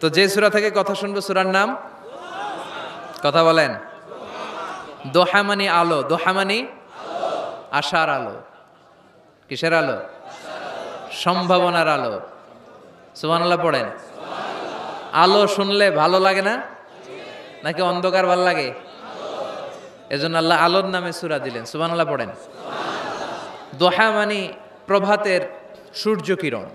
তো যে সূরা থেকে কথা শুনবো সূরার নাম কথা বলেন। দোহা মানে আলো, দোহা মানে আশার আলো। কিসের আলো? সম্ভাবনার আলো। সুবহানাল্লাহ পড়েন। আলো শুনলে ভালো লাগে না নাকি অন্ধকার ভালো লাগে? এজন্য আল্লাহ আলোর নামে সূরা দিলেন। সুবহানাল্লাহ পড়েন। দোহা মানে প্রভাতের সূর্য কিরণ।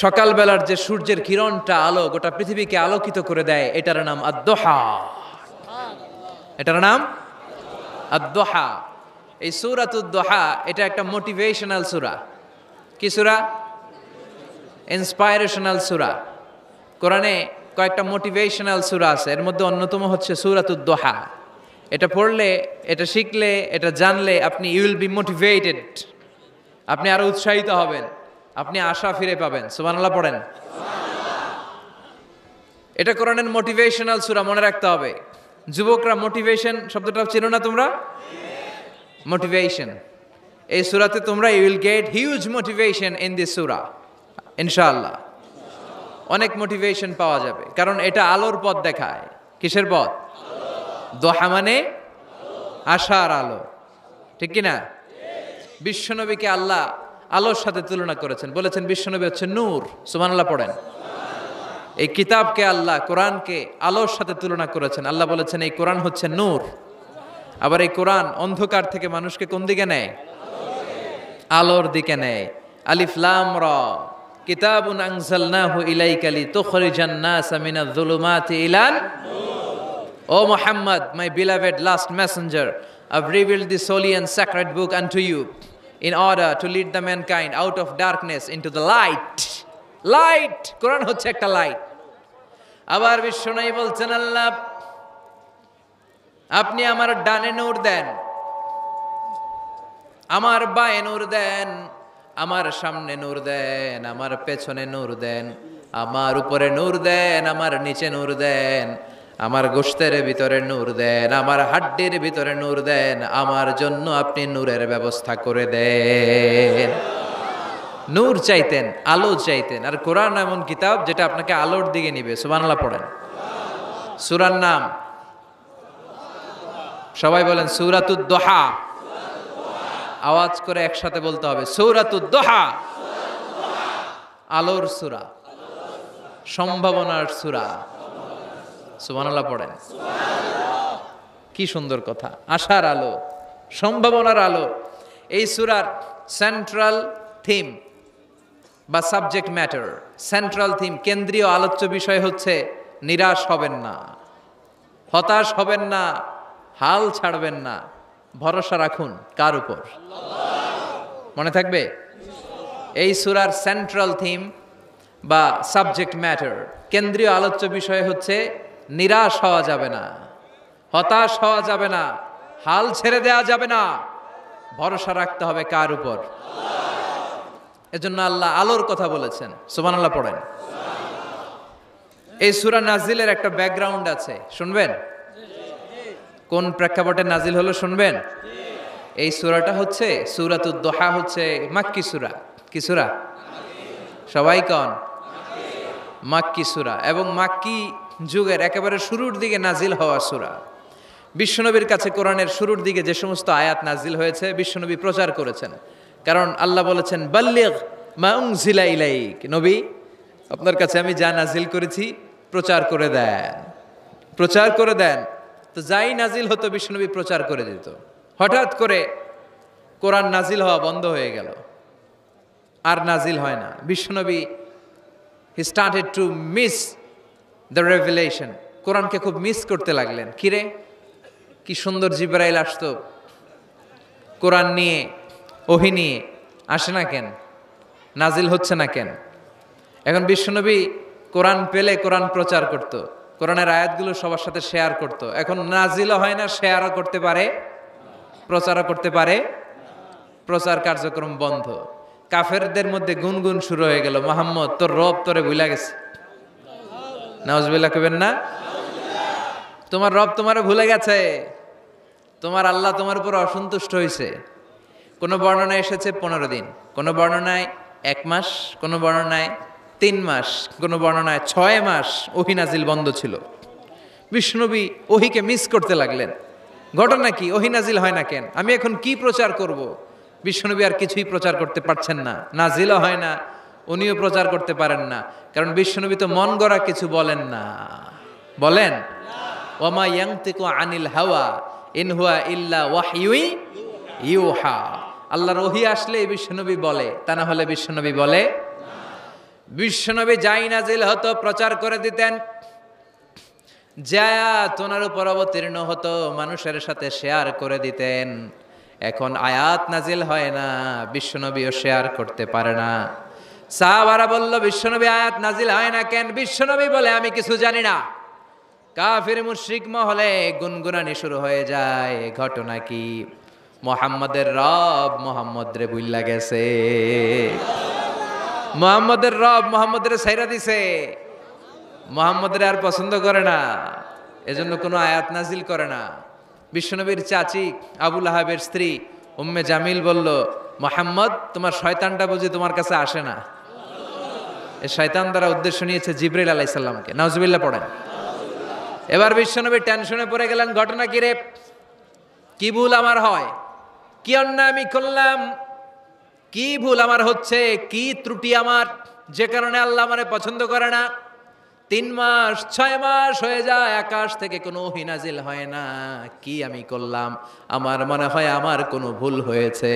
সকালবেলার যে সূর্যের কিরণটা আলো গোটা পৃথিবীকে আলোকিত করে দেয়, এটার নাম আদ-দোহা। এটার নাম আদ-দোহা। এই সূরাতুদ দোহা এটা একটা মোটিভেশনাল সূরা। কি সূরা? ইন্সপাইরেশনাল সূরা। কোরআনে কয়েকটা মোটিভেশনাল সূরা আছে, এর মধ্যে অন্যতম হচ্ছে সূরাতুদ দোহা। এটা পড়লে, এটা শিখলে, এটা জানলে আপনি ইউ উইল বি মোটিভেটেড, আপনি আরো উৎসাহিত হবেন, আপনি আশা ফিরে পাবেন। সুবহানাল্লাহ পড়েন। এটা কোরআনের মোটিভেশনাল সূরা, মনে রাখতে হবে। যুবকরা মোটিভেশন শব্দটা চেনো না তোমরা? মোটিভেশন এই সূরাতে তোমরা you will get huge motivation in this surah ইনশাআল্লাহ। অনেক মোটিভেশন পাওয়া যাবে, কারণ এটা আলোর পথ দেখায়। কিসের পথ? দোহা মানে আশার আলো, ঠিক কি না? বিশ্বনবীকে আল্লাহ আলোর সাথে তুলনা করেছেন, বলেছেন বিশ্বনবী হচ্ছে নূর। সুবহানাল্লাহ পড়েন। এই কিতাবকে আল্লাহ, কোরআনকে আলোর সাথে তুলনা করেছেন। আল্লাহ বলেছেন এই কোরআন হচ্ছে নূর। আবার এই কোরআন অন্ধকার থেকে মানুষকে কোন দিকে নেয়? আলোর দিকে নেয়। আলিফ লাম রা কিতাবুন আনজালনাহু ইলাইকা লিতুখরিজান নাসা মিনাজ যুলুমাতি ইলান নূর। ও Muhammad, my beloved last messenger, I've revealed this holy and sacred book unto you in order to lead the mankind out of darkness into the light. Light, Quran হচ্ছে একটা লাইট। আবার বিশ্বনবী বলছেন আল্লাহ আপনি আমার ডানে নূর দেন, আমার বায়ে নূর দেন, আমার সামনে নূর দেন, আমার পেছনে নূর দেন, আমার উপরে নূর দেন, আমার নিচে নূর দেন, আমার গোশতের ভিতরে নূর দেন, আমার হাড্ডির ভিতরে নূর দেন, আমার জন্য আপনি নূরের ব্যবস্থা করে দেন। নূর চাইতেন, আলো চাইতেন। আর কোরআন এমন কিতাব যেটা আপনাকে আলোর দিকে নিবে। সুবহানাল্লাহ পড়েন। সূরার নাম সবাই বলেন সূরাতুদ দোহা। আওয়াজ করে একসাথে বলতে হবে সূরাতুদ দোহা। আলোর সূরা, সম্ভাবনার সূরা। সুবহানাল্লাহ পড়েন। কি সুন্দর কথা! আশার আলো, সম্ভাবনার আলো। এই সূরার সেন্ট্রাল থিম বা সাবজেক্ট ম্যাটার, সেন্ট্রাল থিম, কেন্দ্রীয় আলোচ্য বিষয় হচ্ছে নিরাশ হবেন না, হতাশ হবেন না, হাল ছাড়বেন না, ভরসা রাখুন কার উপর? মনে থাকবে? এই সূরার সেন্ট্রাল থিম বা সাবজেক্ট ম্যাটার, কেন্দ্রীয় আলোচ্য বিষয় হচ্ছে নিরাশ হওয়া যাবে না, হতাশ হওয়া যাবে না, হাল ছেড়ে দেওয়া যাবে না, ভরসা রাখতে হবে কার উপর? এজন্য আল্লাহ আলোর কথা বলেছেন। সুবহানাল্লাহ পড়েন। এই সূরা নাজিলের একটা ব্যাকগ্রাউন্ড আছে, শুনবেন? কোন প্রেক্ষাপটে নাজিল হলো শুনবেন? এই সূরাটা হচ্ছে সূরাতুদ দোহা, হচ্ছে মাক্কি সূরা। কি সূরা? সবাই কোন? মাক্কি সূরা, এবং মাক্কি যুগের একেবারে শুরুর দিকে নাজিল হওয়া সূরা। বিশ্বনবীর কাছে কোরআনের শুরুর দিকে যে সমস্ত আয়াত নাজিল হয়েছে বিশ্বনবী প্রচার করেছেন। কারণ আল্লাহ বলেছেন বাল্লিগ মা উনজিলা ইলাইক, নবী আপনার কাছে আমি যা নাজিল করেছি প্রচার করে দেন, প্রচার করে দেন। তো যাই নাজিল হতো বিশ্বনবী প্রচার করে দিত। হঠাৎ করে কোরআন নাজিল হওয়া বন্ধ হয়ে গেল, আর নাজিল হয় না। বিশ্বনবী he started to miss the revelation, কোরআনকে খুব মিস করতে লাগলেন। কিরে, কি সুন্দর জিবরাইল আসতো কোরআন নিয়ে, ওহী নিয়ে, আসে না কেন? নাজিল হচ্ছে না কেন? এখন বিশ্বনবী কোরআন পেলে কোরআন প্রচার করত, কোরআনের আয়াতগুলো সবার সাথে শেয়ার করত। এখন নাজিলও হয় না, শেয়ারও করতে পারে, প্রচারও করতে পারে, প্রচার কার্যক্রম বন্ধ। কাফেরদের মধ্যে গুনগুন শুরু হয়ে গেল, মুহাম্মদ তোর রব তোরে ভুলে গেছে। নাউজুবিল্লাহ কইবেন না? তোমার রব তোমারে ভুলে গেছে, তোমার আল্লাহ তোমার উপর অসন্তুষ্ট হয়েছে। কোন বর্ণনায় এসেছে 15 দিন, কোন বর্ণনায় 1 মাস, কোন বর্ণনায় 3 মাস, কোনো বর্ণনায় 6 মাস ওহী নাজিল বন্ধ ছিল। বিশ্বনবী ওহীকে মিস করতে লাগলেন। ঘটনা কি? ওহী নাজিল হয় না কেন? আমি এখন কি প্রচার করব? বিশ্বনবী আর কিছুই প্রচার করতে পারছেন না, নাজিলও হয় না, উনিও প্রচার করতে পারেন না। কারণ বিশ্বনবী তো মন গড়া কিছু বলেন না। বলেন, ওমা ইয়ানতিকু আনিল হাওয়া ইন হুয়া ইল্লা ওয়াহয়ুই ইউহা। আল্লাহর ওহী আসলে বিশ্বনবী বলে, তা না হলে বিশ্বনবী বলে। বিশ্বনবী যাই নাজিল হতো প্রচার করে দিতেন, আয়াত ওনার উপর অবতীর্ণ হতো মানুষের সাথে শেয়ার করে দিতেন। এখন আয়াত নাজিল হয় না, বিশ্বনবীও শেয়ার করতে পারে না। সাহাবারা বলল, বিশ্বনবী আয়াত নাজিল হয় না কেন? বিশ্বনবী বলে, আমি কিছু জানি না। কাফির মুশরিক মহলে গুনগুনানি শুরু হয়ে যায়। ঘটনা কি? মুহাম্মাদের রব মুহাম্মদ রে ভুইল্লা গেছে, মুহাম্মাদের রব মুহাম্মদের ছাইরা দিছে, মুহাম্মদের আর পছন্দ করে না, এজন্য কোনো আয়াত নাজিল করে না। বিশ্বনবীর চাচি আবু লাহাবের স্ত্রী উম্মে জামিল বলল, মুহাম্মদ তোমার শয়তানটা বুঝি তোমার কাছে আসে না? এই শয়তান দ্বারা উদ্দেশ্য নিয়েছে জিবরাইল আলাইহিস সালামকে। নাউজুবিল্লাহ পড়েন। এবার বিশ্বনবী টেনশনে পড়ে গেলেন। ঘটনা কি রে? কি ভুল আমার হয়? কি অন্যায় আমি করলাম? কি ভুল আমার হচ্ছে? কি ত্রুটি আমার, যে কারণে আল্লাহ আমারে পছন্দ করে না? 3 মাস 6 মাস হয়ে যায়, আকাশ থেকে কোনো ওহী নাজিল হয় না। কি আমি করলাম? আমার মনে হয় আমার কোনো ভুল হয়েছে,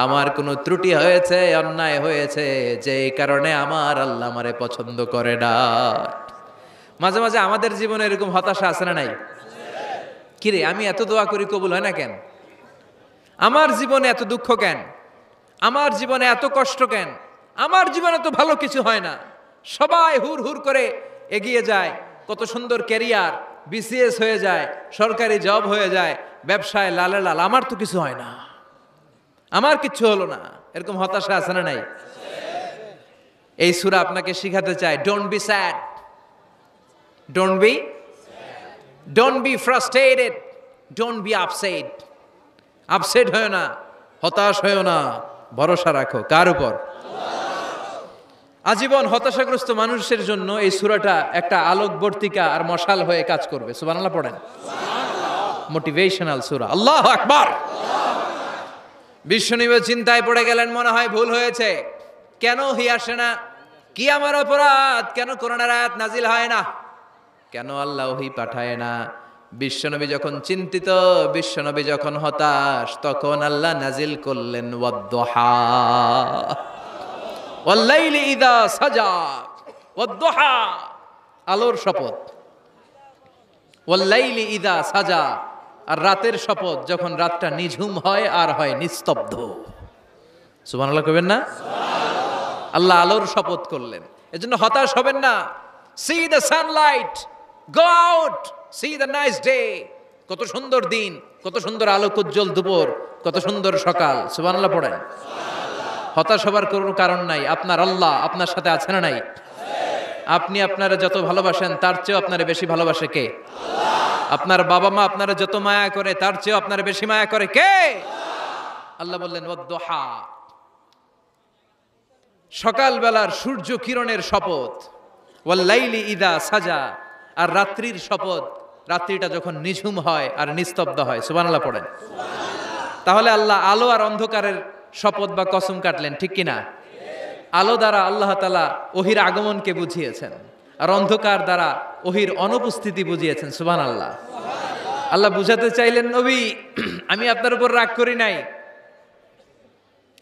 আমার কোনো ত্রুটি হয়েছে, অন্যায় হয়েছে, যে কারণে আমার আল্লাহ আমারে পছন্দ করে না। মাঝে মাঝে আমাদের জীবনে এরকম হতাশা আছে না নাই? কিরে, আমি এত দোয়া করি কবুল হয় না কেন? আমার জীবনে এত দুঃখ কেন? আমার জীবনে এত কষ্ট কেন? আমার জীবনে তো ভালো কিছু হয় না। সবাই হুর হুর করে এগিয়ে যায়, কত সুন্দর ক্যারিয়ার, বিসিএস হয়ে যায়, সরকারি জব হয়ে যায়, ব্যবসায় লালে লাল, আমার তো কিছু হয় না, আমার কিচ্ছু হলো না। এরকম হতাশা আছে না নাই? এই সূরা আপনাকে শিখাতে চায়, don't be sad, don't be frustrated, don't be upset. Upset হয় না, হতাশ হয় না, ভরসা রাখো কার উপর? আজীবন হতাশাগ্রস্ত মানুষের জন্য এই সূরাটা একটা আলোকবর্তিকা আর মশাল হয়ে কাজ করবে। সুবহানাল্লাহ পড়েন। মোটিভেশনাল সূরা। আল্লাহু আকবার। বিশ্বনবী চিন্তায় পড়ে গেলেন, মনে হয় ভুল হয়েছে। কেন ওহী আসে না? কি আমার অপরাধ? কেন কোরআনের আয়াত নাজিল হয় না? কেন আল্লাহ ওহী পাঠায় না? বিশ্বনবী যখন চিন্তিত, বিশ্বনবী যখন হতাশ, তখন আল্লাহ নাজিল করলেন ওয়াদ-দুহা, ওয়াল-লাইলি ইযা সাজা, ওয়াদ-দুহা, আলোর শপথ, ওয়াল-লাইলি ইযা সাজা, আর রাতের শপথ, যখন রাতটা নিঝুম হয় আর হয় নিস্তব্ধ। সুবহানাল্লাহ কইবেন না? আল্লাহ আলোর শপথ করলেন। এজন্য হতাশ হবেন না। See the sunlight, go out, see the nice day. কত সুন্দর দিন, কত সুন্দর আলোকোজ্জ্বল দুপুর, কত সুন্দর সকাল। সুবহানাল্লাহ পড়েন। হতাশ হবার কোনো কারণ নাই। আপনার আল্লাহ আপনার সাথে আছে না নাই? আপনি আপনারা যত ভালোবাসেন তার চেয়েও আপনারে বেশি ভালোবাসে কে? আপনার বাবা মা আপনারা যত মায়া করে তার চেয়েও আপনারে বেশি মায়া করে কে? আল্লাহ বললেন ওয়াদ-দুহা, সকালবেলার সূর্য কিরণের শপথ, ওয়াল-লাইলি ইযা সাজা, আর রাত্রির শপথ, রাত্রিটা যখন নিঝুম হয় আর নিস্তব্ধ হয়। সুবহানাল্লাহ পড়েন। তাহলে আল্লাহ আলো আর অন্ধকারের শপথ বা কসম কাটলেন, ঠিক কিনা? আলো দ্বারা আল্লাহ তাআলা ওহীর আগমনকে বুঝিয়েছেন, আর অন্ধকার দ্বারা ওহীর অনুপস্থিতি বুঝিয়েছেন। সুবহানাল্লাহ। আল্লাহ বুঝাতে চাইলেন, নবী আমি আপনার উপর রাগ করি নাই,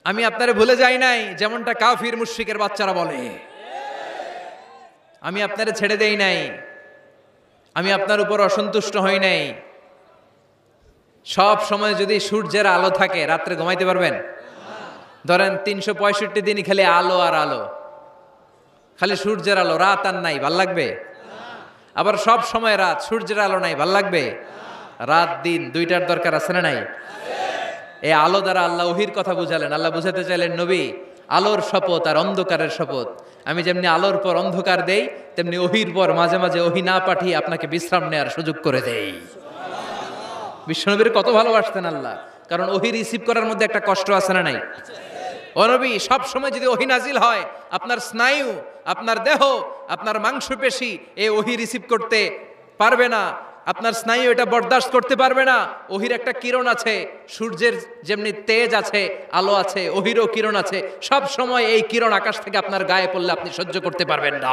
আমি আপনারে ভুলে যাই নাই, যেমনটা কাফির মুশরিকের বাচ্চারা বলে। আমি আপনারে ছেড়ে দেই নাই, আমি আপনার উপর অসন্তুষ্ট হই নাই। সব সময় যদি সূর্যের আলো থাকে, রাত্রে ঘুমাইতে পারবেন? ধরেন 365 দিনই খালি আলো আর আলো, খালি সূর্যের আলো, রাত আর নাই, ভাল লাগবে? আবার সব সময় রাত, সূর্যের আলো নাই, ভাল লাগবে? রাত দিন দুইটার দরকার আছে না নাই? এই আলো দ্বারা আল্লাহ ওহীর কথা বুঝালেন। আল্লাহ বুঝাতে চাইলেন, নবী আলোর শপথ আর অন্ধকারের শপথ, আমি যেমনি আলোর পর অন্ধকার দেই, তেমনি ওহীর পর মাঝে মাঝে ওহী না পাঠিয়ে আপনাকে বিশ্রাম নেওয়ার সুযোগ করে দেই। বিশ্বনবীর কত ভালোবাসতেন আল্লাহ, কারণ ওহী রিসিভ করার মধ্যে একটা কষ্ট আছে না নাই? ও নবী, সব সময় যদি ওহী নাজিল হয়, আপনার স্নায়ু, আপনার দেহ, আপনার মাংসপেশি এই ওহী রিসিভ করতে পারবে না, আপনার স্নায়ু এটা বরদাস্ত করতে পারবে না। ওহির একটা কিরণ আছে, সূর্যের যেমনি তেজ আছে, আলো আছে, ওহিরও কিরণ আছে। সব সময় এই কিরণ আকাশ থেকে আপনার গায়ে পড়লে আপনি সহ্য করতে পারবেন না।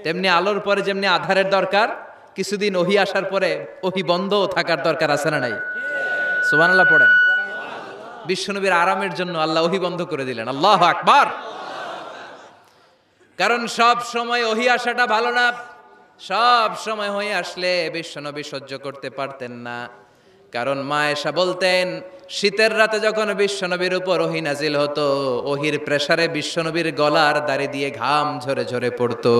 তেমনি আলোর পরে যেমনি আধারের দরকার, কিছুদিন ওহি আসার পরে ওহি বন্ধ থাকার দরকার আছে না নাই? সুবহানাল্লাহ পড়েন। বিশ্বনবীর আরামের জন্য আল্লাহ ওহি বন্ধ করে দিলেন। আল্লাহু আকবার। কারণ সব সময় ওহি আসাটা ভালো না। সব সময় হয়ে আসলে বিশ্বনবী সহ্য করতে পারতেন না। কারণ মা আয়েশা বলতেন, শীতের রাতে যখন বিশ্বনবীর উপর ওহী নাজিল হতো, ওহির প্রেসারে বিশ্বনবীর গলার দাড়ি দিয়ে ঘাম ঝরে ঝরে পড়তো।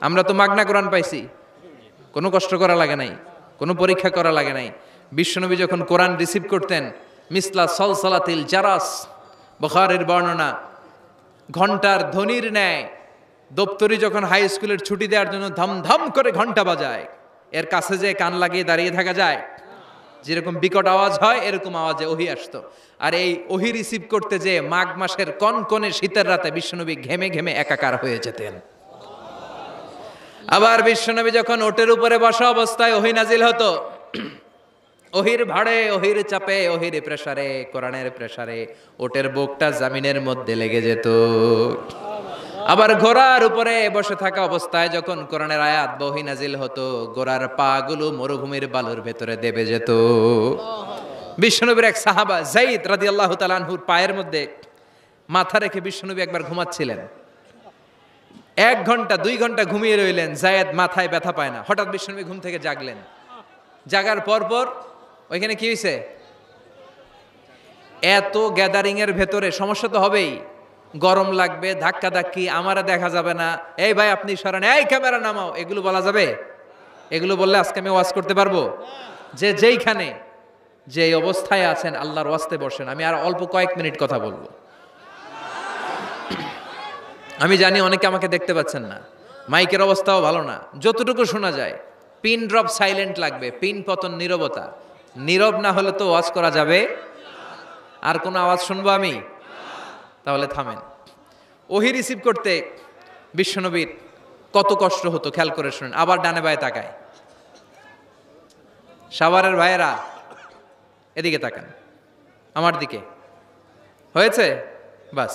আমরা তো মাগনা কোরআন পাইছি, কোনো কষ্ট করা লাগে নাই, কোনো পরীক্ষা করা লাগে নাই। বিশ্বনবী যখন কোরআন রিসিভ করতেন, মিসলা সলসলাতিল জারাস, বুখারীর বর্ণনা, ঘন্টার ধ্বনির ন্যায় দপ্তরি যখন হাই স্কুলের ছুটি দেওয়ার জন্য ধমধম করে ঘন্টা বাজায়, এর কাছে যে কান লাগিয়ে দাঁড়িয়ে থাকা যায়, যেরকম বিকট আওয়াজ হয় এরকম আওয়াজে ওহী আসতো। আর এই ওহী রিসিভ করতে যে মাঘ মাসের কনকনে শীতের রাতে বিশ্বনবী ঘেমে ঘেমে একাকার হয়ে যেতেন। আবার বিশ্বনবী যখন ওটের উপরে বসা অবস্থায় ওহী নাজিল হতো, ওহির ভাড়ে, ওহির চাপে, ওহির প্রেসারে, কোরআনের প্রেসারে ওটের বুকটা জামিনের মধ্যে লেগে যেত। আবার ঘোড়ার উপরে বসে থাকা অবস্থায় যখন কোরআনের আয়াত ওহী নাজিল হতো, ঘোড়ার পা গুলো মরুভূমির বালুর ভেতরে দেবে যেত। বিশ্বনবীর এক সাহাবা যায়েদ রাদিয়াল্লাহু তাআলা আনহুর পায়ের মধ্যে মাথা রেখে বিশ্বনবী একবার ঘুমাচ্ছিলেন। 1 ঘন্টা 2 ঘন্টা ঘুমিয়ে রইলেন, যায়েদ মাথায় ব্যথা পায় না। হঠাৎ বিশ্বনবী ঘুম থেকে জাগলেন। জাগার পর ওইখানে কি হয়েছে? এত গ্যাদারিং এর ভেতরে সমস্যা তো হবেই, গরম লাগবে, ধাক্কা ধাক্কি, আমারা দেখা যাবে না, এই ভাই আপনি সরেন, এই ক্যামেরা নামাও, এগুলো বলা যাবে? এগুলো বললে আজকে আমি ওয়াজ করতে পারবো? যে যেইখানে যে অবস্থায় আছেন আল্লাহর ওয়াস্তে বসেন। আমি আর অল্প কয়েক মিনিট কথা বলবো। আমি জানি অনেকে আমাকে দেখতে পাচ্ছেন না, মাইকের অবস্থাও ভালো না, যতটুকু শোনা যায় পিন ড্রপ সাইলেন্ট লাগবে, পিন পতন নীরবতা। নীরব না হলে তো ওয়াজ করা যাবে। আর কোনো আওয়াজ শুনবো আমি? তাহলে থামেন। ওহী রিসিভ করতে বিশ্বনবীর কত কষ্ট হতো খেয়াল করে শুনেন। আবার ডানে বায়ে তাকায়। সাভারের ভাইয়েরা এদিকে তাকান, আমার দিকে হয়েছে, বাস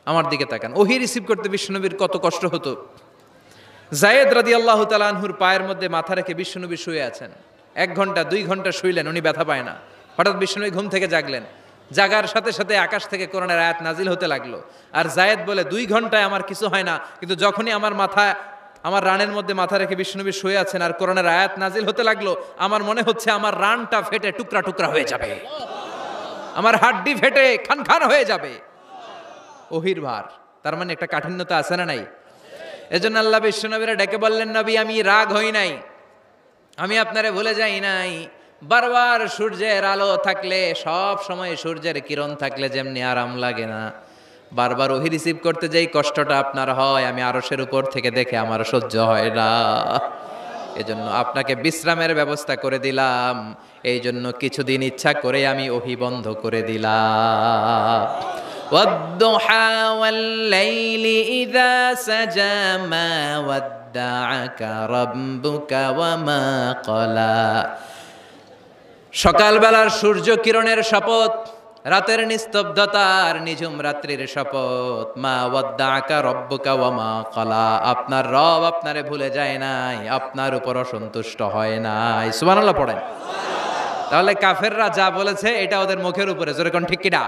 আমার দিকে তাকান। ওহী রিসিভ করতে বিশ্বনবীর কত কষ্ট হতো। যায়েদ রাদিয়াল্লাহু তাআলা আনহুর পায়ের মধ্যে মাথা রেখে বিশ্বনবী শুয়ে আছেন। 1 ঘন্টা 2 ঘন্টা শুইলেন, উনি ব্যথা পায় না। হঠাৎ বিশ্বনবী ঘুম থেকে জাগলেন। জাগার সাথে সাথে আকাশ থেকে কোরআনের আয়াত নাজিল হতে লাগলো। আর যায়েদ বলে 2 ঘন্টায় আমার কিছু হয় না, কিন্তু যখনই আমার রানের মধ্যে মাথা রেখে বিশ্বনবী শুয়ে আছেন আর কোরআনের আয়াত নাজিল হতে লাগলো, আমার মনে হচ্ছে আমার রানটা ফেটে টুকরা টুকরা হয়ে যাবে, আমার হাড্ডি ফেটে খান খান হয়ে যাবে। ওহির ভার, তার মানে একটা কাঠিন্যতা আছে না নাই? এজন্য আল্লাহ বিশ্বনবীরা ডেকে বললেন, নবী আমি রাগ হই নাই, আমি আপনারে ভুলে যাই নাই। বারবার সূর্যের আলো থাকলে, সব সময় সূর্যের কিরণ থাকলে যেমনি আরাম লাগে না, বারবার ওহী রিসিভ করতে যেই কষ্টটা আপনার হয়, আমি আরশের উপর থেকে দেখে আমার সহ্য হয় না। এজন্য আপনাকে বিশ্রামের ব্যবস্থা করে দিলাম। এই জন্য কিছুদিন ইচ্ছা করে আমি ওহী বন্ধ করে দিলাম। ওয়াদ-দুহা ওয়াল-লাইলি ইযা সাজা মা ওয়াদ্দাআকা রাব্বুকা ওয়া মা ক্বালা। সকালবেলার সূর্য কিরণের শপথ, রাতের নিস্তব্ধতার নিঝুম রাত্রির শপথ। মা ওয়াদ্দাআকা রাব্বুকা ওয়া মা ক্বালা। আপনার রব আপনারে ভুলে যায় নাই, আপনার উপর অসন্তুষ্ট হয় নাই। সুবহানাল্লাহ পড়েন। তাহলে কাফেররা যা বলেছে এটা ওদের মুখের উপরে, জোরে কোন ঠিক কিনা?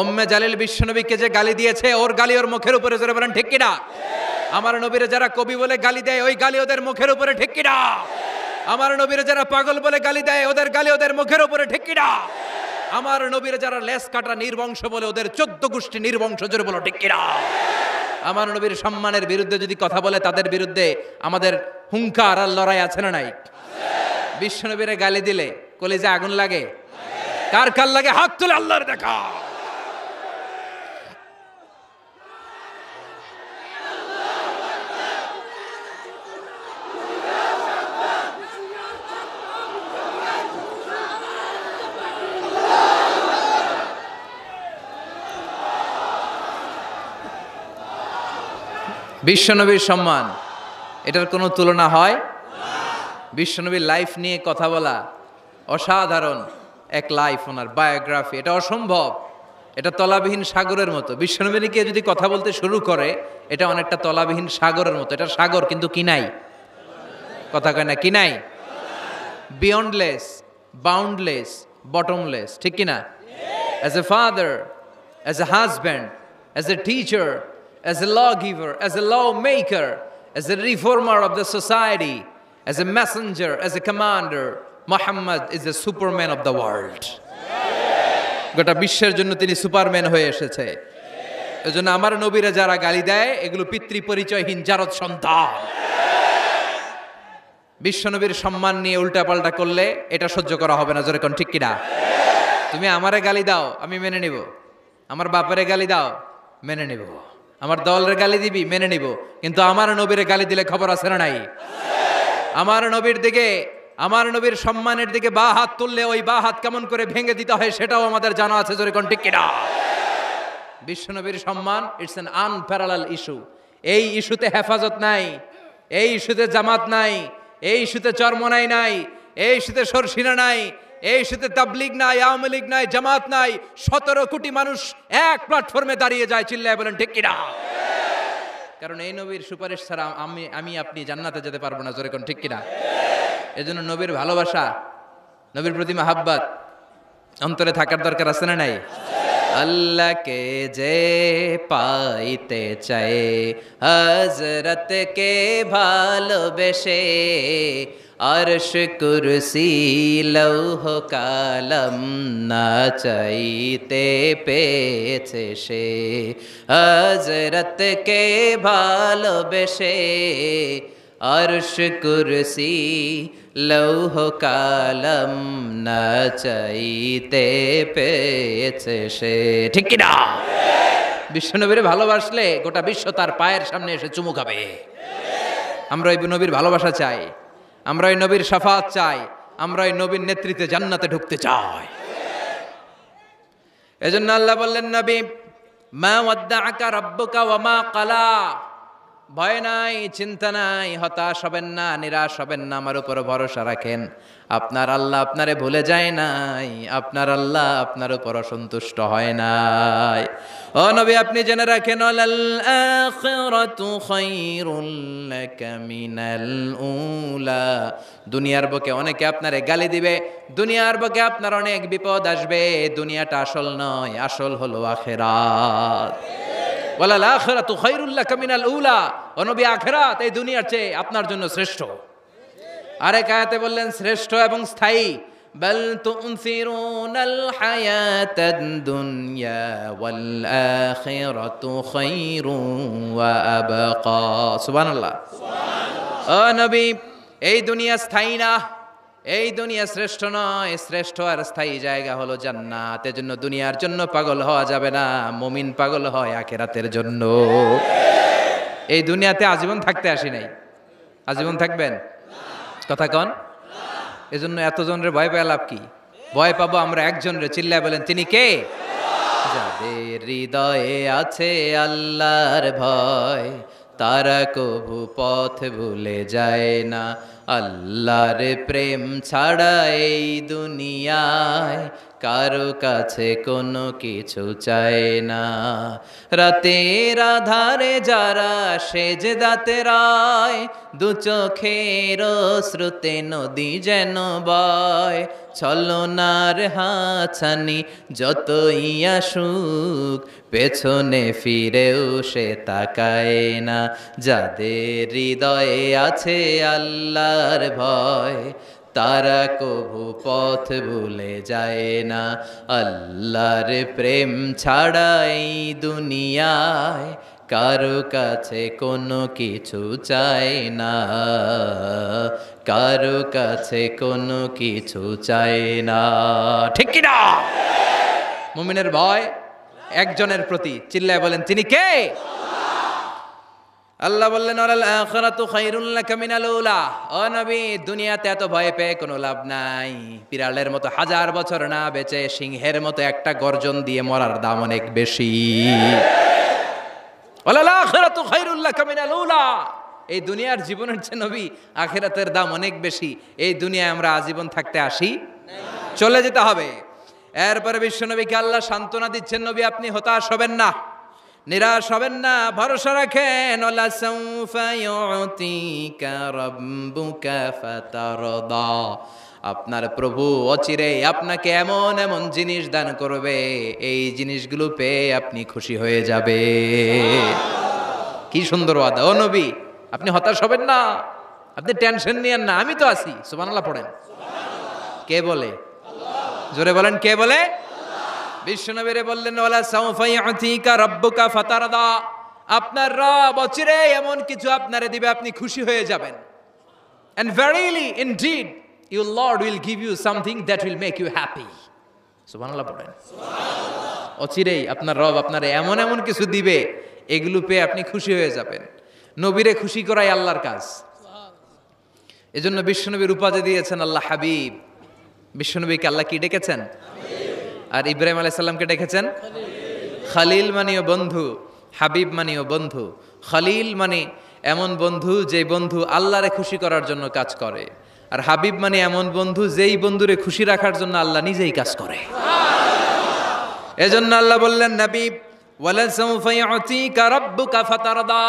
উম্মে জালিল বিশ্বনবীকে যে গালি দিয়েছে, ওর গালি ওর মুখের উপরে, জোরে বলেন ঠিক কিনা? আমার নবীরে যারা কবি বলে গালি দেয়, ওই গালি ওদের মুখের উপরে, ঠিক কিনা? আমার নবীরে যারা পাগল বলে গালি দেয়, ওদের গালি ওদের মুখের উপরে, ঠিক কিনা? আমার নবীরে যারা লেস কাটা নির্বংশ বলে, ওদের 14 গোষ্ঠী নির্বংশ, জোরে বলো ঠিক কিনা? আমার নবীর সম্মানের বিরুদ্ধে যদি কথা বলে, তাদের বিরুদ্ধে আমাদের হুঙ্কার আর লড়াই আছে না নাই? বিশ্বনবীরে গালি দিলে কলিজা আগুন লাগে? কার কার লাগে? হাত তুলে আল্লাহর দেখা। বিশ্বনবীর সম্মান, এটার কোনো তুলনা হয়? বিশ্বনবীর লাইফ নিয়ে কথা বলা, অসাধারণ এক লাইফ, ওনার বায়োগ্রাফি, এটা অসম্ভব। এটা তলাবিহীন সাগরের মতো। বিশ্বনবী নিয়ে যদি কথা বলতে শুরু করে, এটা অনেকটা তলাবিহীন সাগরের মতো। এটা সাগর কিন্তু কি নাই, কথা কয় না, কি নাই? বিয়ন্ডলেস, বাউন্ডলেস, বটমলেস, ঠিক কিনা? As a father, as a husband, as a teacher, as a lawgiver, as a lawmaker, as a reformer of the society, as a messenger, as a commander, Muhammad is the superman of the world. গোটা বিশ্বের জন্য তিনি Superman হয়ে এসেছে। এজন্য আমার নবীরা যারা গালি দেয়, এগুলো পিতৃ পরিচয়হীন জারদ সন্তান। বিশ্বনবীর সম্মান নিয়ে উল্টাপাল্টা করলে এটা সহ্য করা হবে না, জোরে কোন ঠিক কিনা? তুমি আমারে গালি দাও, আমি মেনে নিব। আমার বাপারে গালি দাও, মেনে নিব। আমার দলের গালি দিবি, মেনে নিব। কিন্তু আমার নবীরে গালি দিলে খবর আছে না নাই? আমার নবীর দিকে, আমার নবীর সম্মানের দিকে বা হাত তুললে ওই বা হাত কেমন করে ভেঙে দিতে হয় সেটাও আমাদের জানা আছে, জোরে কোন ঠিক কিনা? বিশ্বনবীর সম্মান ইটস অ্যান আনপ্যারালাল ইস্যু। এই ইস্যুতে হেফাজত নাই, এই ইস্যুতে জামাত নাই, এই ইস্যুতে চরমনাই নাই, এই ইস্যুতে সরসিনা নাই, এই ইস্যুতে তাবলীগ নাই, আওয়ামী লীগ নাই, জামাত নাই। 17 কোটি মানুষ এক প্ল্যাটফর্মে দাঁড়িয়ে যায়, চিল্লায় বলেন ঠিক কিনা? কারণ এই নবীর সুপারিশ ছাড়া আমি আপনি জান্নাতে যেতে পারবো না, জোরে কোন ঠিক কিনা? এজন্য নবীর ভালোবাসা, নবীর প্রতি মাহাব্বত অন্তরে থাকার দরকার আছে না নাই? আল্লাহকে যে পাইতে চায়, হযরতকে ভালোবেসে, আরশ কুরসি লৌহ কালাম না চাইতে পেয়েছে সে। হযরতকে ভালোবেসে, আরশ কুরসি লৌহ কালাম না চাইতে পেয়েছে সে, ঠিক কিনা? বিশ্বনবীর ভালোবাসলে গোটা বিশ্ব তার পায়ের সামনে এসে চুমু খাবে। আমরা ওই নবীর ভালোবাসা চাই, আমরা ওই নবীর শাফাত চাই, আমরা ওই নবীর নেতৃত্বে জান্নাতে ঢুকতে চাই। এজন্য আল্লাহ বললেন, নবী মা ওয়াদ্দাআকা রাব্বুকা ওয়া মা ক্বালা। ভয় নাই, চিন্তা নাই, হতাশ হবেন না, নিরাশ হবেন না, আমার উপর ভরসা রাখেন। আপনার আল্লাহ আপনারে ভুলে যায় নাই, আপনার আল্লাহ আপনার উপর অসন্তুষ্ট হয় নাই। ও নবী, আপনি জেনে রাখেন, আল আখিরাতু খায়রুল লাকা মিনাল উলা। দুনিয়ার বুকে অনেকে আপনারে গালি দিবে, দুনিয়ার বুকে আপনার অনেক বিপদ আসবে। দুনিয়াটা আসল নয়, আসল হলো আখিরাত। ওয়ালাল আখিরাতু খায়রুল লাকা মিনাল উলা। ও নবী, আখিরাত এই দুনিয়ার চেয়ে আপনার জন্য শ্রেষ্ঠ। আরেক আয়াতে বললেন শ্রেষ্ঠ এবং স্থায়ী। বাল তুনসিরুনাল হায়াতাদ দুনিয়া ওয়াল আখিরাতু খায়রুন ওয়া আবকা। সুবহানাল্লাহ, সুবহানাল্লাহ। ও নবী, এই দুনিয়া স্থায়ী না, এই দুনিয়া শ্রেষ্ঠ নয়, শ্রেষ্ঠ আর স্থায়ী জায়গা হলো জান্নাত। এজন্য দুনিয়ার জন্য পাগল হওয়া যাবে না, মুমিন পাগল হয় আখিরাতের জন্য। এই দুনিয়াতে আজীবন থাকতে আসি নাই, আজীবন থাকবেন? কথা কন। এজন্য এতজনের ভয় পেয়ে লাভ কি? ভয় পাবো আমরা একজনের, চিল্লায় বলেন তিনি কে? যাদের হৃদয়ে আছে আল্লাহর ভয়, তারা কভু পথ ভুলে যায় না। আল্লাহর প্রেম ছাড়া এই দুনিয়ায় কারো কাছে কোনো কিছু চায় না। রাতের আধারে যারা সেজদাতে রায়, দু চোখের শ্রুতে নদী যেন বয়। ছলনার হাছানি যতই আসুক, পেছনে ফিরেও সে তাকায় না। যাদের হৃদয়ে আছে আল্লাহর ভয়, তারা কভু পথ ভুলে যায় না। আল্লাহর প্রেম ছাড়া এই দুনিয়ায় কারো কাছে কোনো কিছু চায় না, কারো কাছে কোনো কিছু চায় না, ঠিক কি না? মুমিনের ভয় একজনের প্রতি, চিল্লায় বলেন তিনি কে? আল্লাহ বললেন, ওয়ালাল আখিরাতু খায়রুল লাকা মিনাল উলা। ও নবী, দুনিয়াতে এত ভয় পেয়ে কোনো লাভ নাই। বিড়ালের মতো 1000 বছর না বেঁচে সিংহের মতো একটা গর্জন দিয়ে মরার দাম অনেক বেশি। ওয়ালাল আখিরাতু খায়রুল লাকা মিনাল উলা। এই দুনিয়ার জীবনের চেয়ে নবী আখিরাতের দাম অনেক বেশি। এই দুনিয়ায় আমরা আজীবন থাকতে আসি, চলে যেতে হবে। এরপরে বিশ্বনবীকে আল্লাহ সান্ত্বনা দিচ্ছেন, নবী আপনি হতাশ হবেন না, নিরাশ হবেন না, ভরসা রাখেন। ওয়ালা সাউফা ইউতিকা রাব্বুকা ফাতারদা। আপনার প্রভু অচিরেই আপনাকে এমন এমন জিনিস দান করবে, এই জিনিসগুলো পেয়ে আপনি খুশি হয়ে যাবে। কি সুন্দর ওয়াদা। ও নবী আপনি হতাশ হবেন না, আপনি টেনশন নিয়েন না, আমি তো আছি। সুবহানাল্লাহ পড়েন। কে বলে? জোরে বলেন, কে বলে? বিশ্বনবীরে বললেন ওয়ালা সাউফা ইউতিকা রাব্বুকা ফাতারদা। আপনার রব অচিরেই এমন কিছু আপনারে দিবে, আপনি খুশি হয়ে যাবেন। And verily indeed your Lord will give you something that will make you happy. সুবহানাল্লাহ পড়েন। অচিরেই আপনার রব আপনারে এমন এমন কিছু দিবে, এগুলো পেয়ে আপনি খুশি হয়ে যাবেন। নবীরে খুশি করাই আল্লাহর কাজ। এজন্য বিশ্বনবীর উপাধি দিয়েছেন আল্লাহ হাবিব। বিশ্বনবীকে আল্লাহ কি ডেকেছেন? আর ইব্রাহিম আলাইহিস সালামকে ডেকেছেন খালিল, মানেও বন্ধু, হাবিব মানেও বন্ধু। খালিল মানে এমন বন্ধু যে বন্ধু আল্লাহরে খুশি করার জন্য কাজ করে, আর হাবিব মানে এমন বন্ধু যেই বন্ধুরে খুশি রাখার জন্য আল্লাহ নিজেই কাজ করে। এজন্য আল্লাহ বললেন নবী ওয়ালা সাউফা ইউতিকা রাব্বুকা ফাতারদা।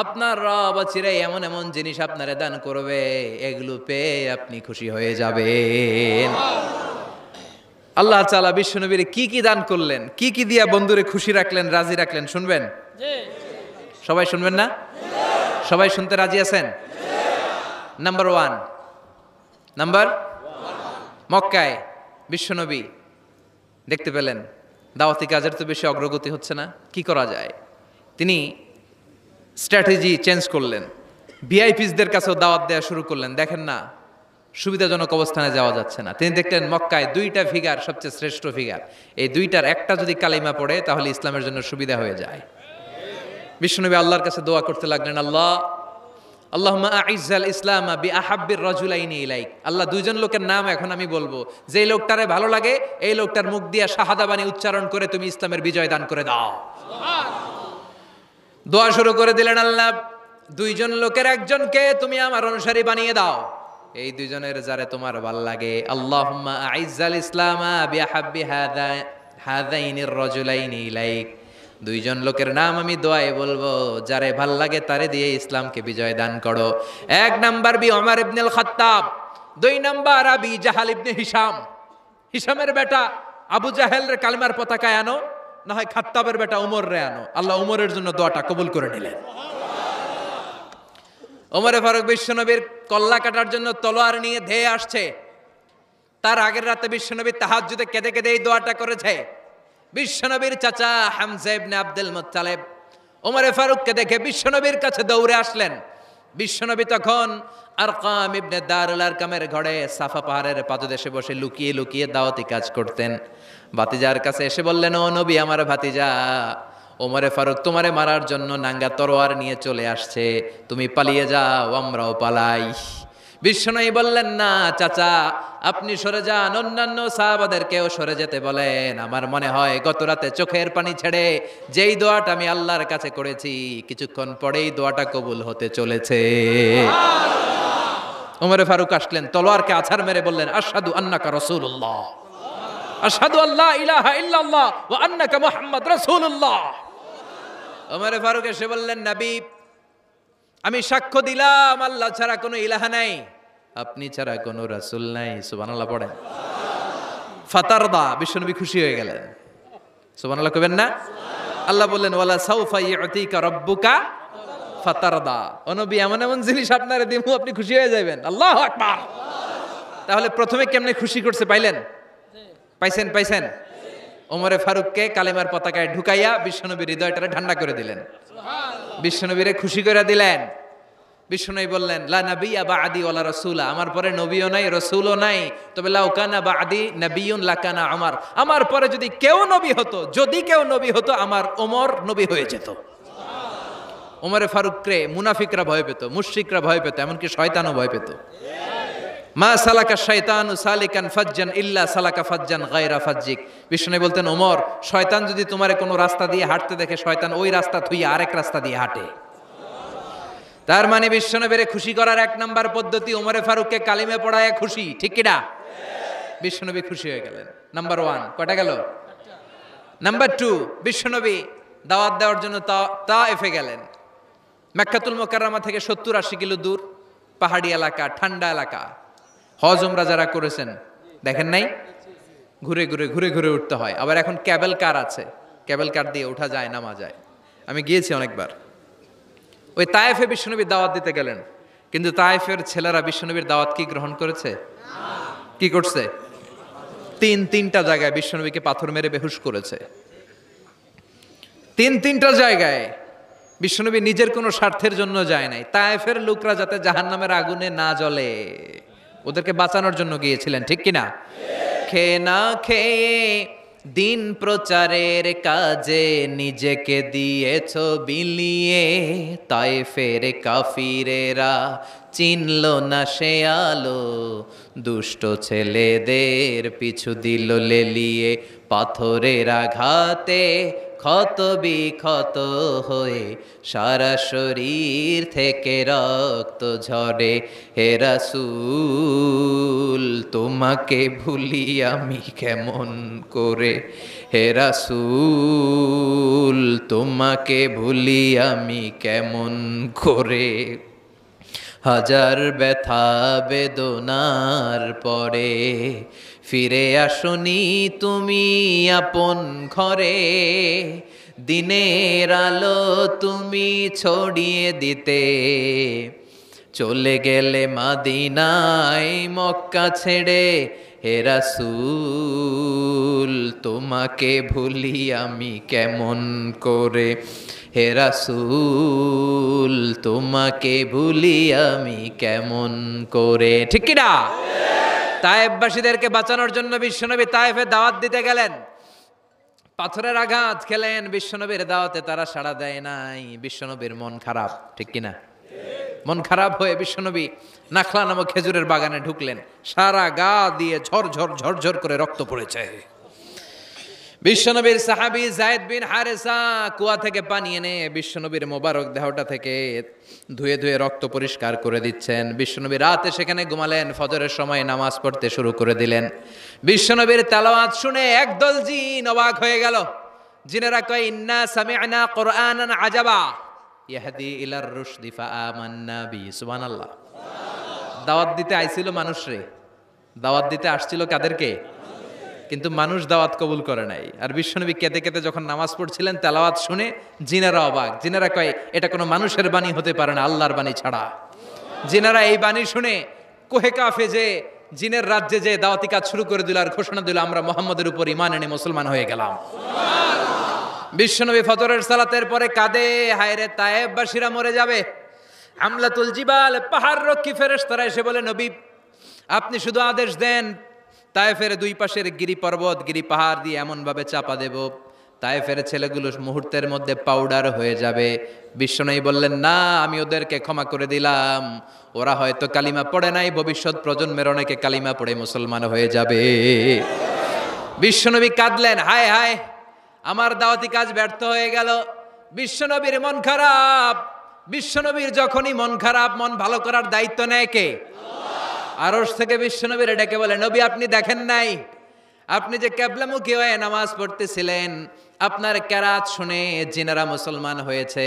আপনার রব চিরাই এমন এমন জিনিস আপনারে দান করবে, এগুলো পেয়ে আপনি খুশি হয়ে যাবেন। আল্লাহ তাআলা বিশ্বনবীর কি কি দান করলেন, কি কি দিয়া বন্ধুরে খুশি রাখলেন, রাজি রাখলেন, শুনবেন? সবাই শুনবেন না? সবাই শুনতে রাজি আছেন? নাম্বার 1, মক্কায় বিশ্বনবী দেখতে পেলেন দাওয়াতি কাজের তো বেশি অগ্রগতি হচ্ছে না, কি করা যায়? তিনি স্ট্র্যাটেজি চেঞ্জ করলেন, ভিআইপিসদের কাছেও দাওয়াত দেওয়া শুরু করলেন। দেখেন না সুবিধাজনক অবস্থানে যাওয়া যাচ্ছে না, তিনি দেখলেন মক্কায় 2টা ফিগার সবচেয়ে শ্রেষ্ঠ ফিগার, এই 2টার একটা যদি কালিমা পড়ে তাহলে ইসলামের জন্য সুবিধা হয়ে যায়। বিশ্বনবী আল্লাহর কাছে দোয়া করতে লাগলেন, আল্লাহুম্মা আইজ্জাল ইসলামা বিআহাব্বির রাজুলাইনি ইলাইক। আল্লাহ 2জন লোকের নাম এখন আমি বলবো, যেই লোকটারে ভালো লাগে এই লোকটার মুখ দিয়ে শাহাদা বাণী উচ্চারণ করে তুমি ইসলামের বিজয় দান করে দাও। দোয়া শুরু করে দিলেন, আল্লাহ 2জন লোকের একজনকে তুমি আমার অনুসারী বানিয়ে দাও, এই 2জনের যারে তোমার ভাল লাগে। আল্লাহুম্মা আইজ্জাল ইসলামা বিআহাব্বি হাযাইনির রাজুলাইনি ইলাইক। 2জন লোকের নাম আমি দোয়ায় বলবো, যারে ভাল লাগে তারে দিয়ে ইসলামকে বিজয় দান করো। 1 নাম্বার ওমর ইবনে আল খাত্তাব, 2 নাম্বার আবি জাহাল ইবনে হিশাম। হিশামের বেটা আবু জাহেলের কালিমার পতাকায় আনো, না হয় খাত্তাবের বেটা উমর রে আনো। আল্লাহ উমরের জন্য দোয়াটা কবুল করে নিলেন। ওমরে ফারুক বিশ্বনবীর কল্লা কাটার জন্য তলোয়ার নিয়ে ধেয়ে আসছে, তার আগের রাতে বিশ্বনবী তাহাজ্জুদে কেঁদে কেঁদে এই দোয়াটা করেছে। বিশ্বনবীর চাচা হামজা ইবনে আব্দুল মুত্তালিব ওমরে ফারুককে দেখে বিশ্বনবীর কাছে দৌড়ে আসলেন। বিশ্বনবী তখন আরকাম ইবনে দারুল আরকামের ঘরে সাফা পাহাড়ের পাদদেশে বসে লুকিয়ে লুকিয়ে দাওয়াতি কাজ করতেন। ভাতিজার কাছে এসে বললেন, ও নবী আমার ভাতিজা ওমরে ফারুক তোমারে মারার জন্য নাঙ্গা তরোয়ার নিয়ে চলে আসছে, তুমি পালিয়ে যাও, আমরাও পালাই। বিশ্বনবী বললেন, না চাচা আপনি সরে যান, অন্যান্য সাহাবাদেরকেও সরে যেতে বলেন। আমার মনে হয় গত রাতে চোখের পানি ছেড়ে যেই দোয়াটা আমি আল্লাহর কাছে করেছি কিছুক্ষণ পরেই দোয়াটা কবুল হতে চলেছে। ওমরে ফারুক আসলেন, তলোয়ারকে আছাড় মেরে বললেন, আশহাদু আন্নাকা রাসূলুল্লাহ, আশহাদু আল্লা ইলাহা ইল্লাল্লাহ ওয়া আন্নাকা মুহাম্মদ রাসূলুল্লাহ। ওমরে ফারুক এসে বললেন, নবী আমি সাক্ষ্য দিলাম আল্লাহ ছাড়া কোনো ইলাহা নাই, আপনি ছাড়া কোনো রাসূল নাই। সুবহানাল্লাহ পড়েন। ফাতারদা, বিশ্বনবী খুশি হয়ে গেলেন। সুবহানাল্লাহ কইবেন না? আল্লাহ বললেন, ওয়ালা সাউফা ইউতিকা রাব্বুকা ফাতারদা। ও নবী এমন এমন জিনিস আপনারে দিমু আপনি খুশি হয়ে যাবেন। আল্লাহু আকবার। তাহলে প্রথমে কেমনে খুশি করছে পাইলেন? পাইছেন? ওমরে ফারুককে কালেমার পতাকায় ঢুকাইয়া বিশ্বনবীর হৃদয়টারে ঠান্ডা করে দিলেন, বিশ্বনবীরে খুশি করে দিলেন। বিশ্বনবী বললেন, লা নাবিয়্যা বা'দি ওয়ালা রাসূলা, আমার পরে নবীও নাই রাসূলও নাই, তবে লাউ কানা বা'দি নাবিয়্যুন লাকানা ওমর, আমার পরে যদি কেউ নবী হতো আমার ওমর নবী হয়ে যেত। ওমরে ফারুককে মুনাফিকরা ভয় পেত, মুশরিকরা ভয় পেত, এমনকি শয়তানও ভয় পেত। মা সালাকা শাইতানু সালিকান ফাজ্জান ইল্লা সালাকা ফাজ্জান গায়রা ফাজ্জিক। বিষ্ণু বলতেন, ওমর, শয়তান যদি তোমার কোনো রাস্তা দিয়ে হাঁটতে দেখে, শয়তান ওই রাস্তা থুইয়া আরেক রাস্তা দিয়ে হাঁটে। তার মানে বিশ্বনবীর খুশি করার এক নাম্বার পদ্ধতি ওমরে ফারুককে কালিমে পড়ায় খুশি, ঠিক কি না? বিশ্বনবী খুশি হয়ে গেলেন। নাম্বার 1 কয়টা গেল? নাম্বার 2, বিশ্বনবী দাওয়াত দেওয়ার জন্য তায়েফে গেলেন। মক্কাতুল মুকাররমা থেকে 70-80 কিলো দূর, পাহাড়ি এলাকা, ঠান্ডা এলাকা। হজ উমরা যারা করেছেন দেখেন নাই, ঘুরে ঘুরে ঘুরে ঘুরে উঠতে হয়। আবার এখন ক্যাবেল কার আছে, ক্যাবেল কার দিয়ে ওঠা যায়, নামা যায়। আমি গিয়েছি অনেকবার। ওই তায়েফে বিশ্বনবী দাওয়াত দিতে গেলেন, কিন্তু তায়েফের ছেলেরা বিশ্বনবীর দাওয়াত কি গ্রহণ করেছে? কি করছে? তিনটা জায়গায় বিশ্বনবীকে পাথর মেরে বেহুশ করেছে। তিনটা জায়গায়। বিশ্বনবী নিজের কোনো স্বার্থের জন্য যায় নাই, তায়েফের লোকরা যাতে জাহান্নামের আগুনে না জ্বলে ওদেরকে বাঁচানোর জন্য গিয়েছিলেন, ঠিক কিনা? খেয়ে না খেয়ে দিন প্রচারের কাজে নিজেকে দিয়েছ বিলিয়ে, তায়েফের কাফিরেরা চিনল না সে আলো, দুষ্ট ছেলেদের পিছু দিল লেলিয়ে, পাথরের আঘাতে ক্ষত বিক্ষত হয়ে সারা শরীর থেকে রক্ত ঝরে। হে রাসূল তোমাকে ভুলি আমি কেমন করে, হে রাসূল তোমাকে ভুলি আমি কেমন করে। হাজার ব্যথা বেদনার পরে ফিরে আসনি তুমি আপন ঘরে, দিনের আলো তুমি ছড়িয়ে দিতে, চলে গেলে মদিনায় মক্কা ছেড়ে। হে রাসূল তোমাকে ভুলি আমি কেমন করে, হে রাসূল তোমাকে ভুলি আমি কেমন করে, ঠিক কি না? তায়েফবাসীদেরকে বাঁচানোর জন্য বিশ্বনবী তায়েফে দাওয়াত দিতে গেলেন। পাথরের আঘাত খেলেন, বিশ্বনবীর দাওয়াতে তারা সাড়া দেয় নাই। বিশ্বনবীর মন খারাপ, ঠিক কিনা? মন খারাপ হয়ে বিশ্বনবী নাখলা নামক খেজুরের বাগানে ঢুকলেন। সারা গা দিয়ে ঝরঝর ঝরঝর করে রক্ত পড়েছে। বিশ্বনবীর সাহাবী যায়েদ বিন হারেসা কুয়া থেকে পানি এনে বিশ্বনবীর মোবারক দেহটা থেকে ধুয়ে ধুয়ে রক্ত পরিষ্কার করে দিচ্ছেন। বিশ্বনবী রাতে সেখানে ঘুমালেন, ফজরের সময় নামাজ পড়তে শুরু করে দিলেন। বিশ্বনবীর তেলাওয়াত শুনে একদল জিন অবাক হয়ে গেল। জিনেরা কয়, ইন্না সামি'না কুরআনান আজাবা ইয়াহদি ইলার রুশদি ফাআমান্না বি। সুবহানাল্লাহ। দাওয়াত দিতে আইছিল মানুষরে, দাওয়াত দিতে আসছিল কাদেরকে? কিন্তু মানুষ দাওয়াত কবুল করে নাই। আর বিশ্বনবী কেঁদে কেঁদে যখন নামাজ পড়ছিলেন, তেলাওয়াত শুনে জিনেরা অবাক। জিনেরা কয়, এটা কোনো মানুষের বাণী হতে পারে না, আল্লাহর বাণী ছাড়া। জিনেরা এই বাণী শুনে কোহে কাফে যে জিনের রাজ্যে যে দাওয়াতি কাজ শুরু করে দিল আর ঘোষণা দিল, আমরা মুহাম্মদের উপর ঈমান এনে মুসলমান হয়ে গেলাম। বিশ্বনবী ফজরের সালাতের পরে কাঁদে, হায়রে তায়েফবাসীরা মরে যাবে। হামলাতুল জিবাল, পাহাড় রক্ষী ফেরেশতারা এসে বলে, নবী আপনি শুধু আদেশ দেন, তায়েফের দুই পাশের গিরি পর্বত গিরি পাহাড় দিয়ে এমন ভাবে চাপা দেব, তায়েফের ছেলেগুলো মুহূর্তের মধ্যে পাউডার হয়ে যাবে। বিশ্বনবী বললেন, না, আমি ওদেরকে ক্ষমা করে দিলাম। ওরা হয়তো কালিমা পড়ে নাই, ভবিষ্যৎ প্রজন্মের অনেকে কালিমা পড়ে মুসলমান হয়ে যাবে। বিশ্বনবী কাঁদলেন, হায় হায় আমার দাওয়াতি কাজ ব্যর্থ হয়ে গেল। বিশ্বনবীর মন খারাপ। বিশ্বনবীর যখনই মন খারাপ, মন ভালো করার দায়িত্ব নেয় কে? আরশ থেকে বিশ্বনবীর ডেকে বলে, নবী আপনি দেখেন নাই, আপনি যে কিবলামুখী হয়ে নামাজ পড়তেছিলেন, আপনার কেরাত শুনে জিনেরা মুসলমান হয়েছে।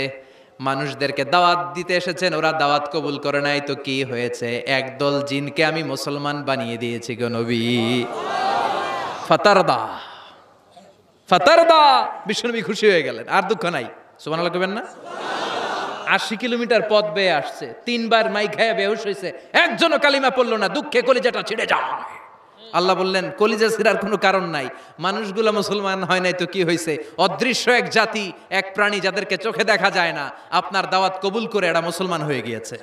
মানুষদেরকে দাওয়াত দিতে এসেছেন, ওরা দাওয়াত কবুল করে নাই, তো কি হয়েছে? একদল জিনকে আমি মুসলমান বানিয়ে দিয়েছি গো নবী। ফাতারদা ফাতারদা। বিশ্বনবী খুশি হয়ে গেলেন, আর দুঃখ নাই। সুবহানাল্লাহ কইবেন না? 80 কিলোমিটার পথ বেয়ে আসছে, 3 বার মাই খায়া বেহুশ হয়েছে, একজনও কালিমা পড়লো না, দুঃখে কলিজাটা ছিঁড়ে যায়। আল্লাহ বললেন, কলিজা ছিঁড়ার কোনো কারণ নাই, মানুষগুলো মুসলমান হয় নাই তো কি হয়েছে? অদৃশ্য এক জাতি, এক প্রাণী যাদেরকে চোখে দেখা যায় না, আপনার দাওয়াত কবুল করে এরা মুসলমান হয়ে গিয়েছে।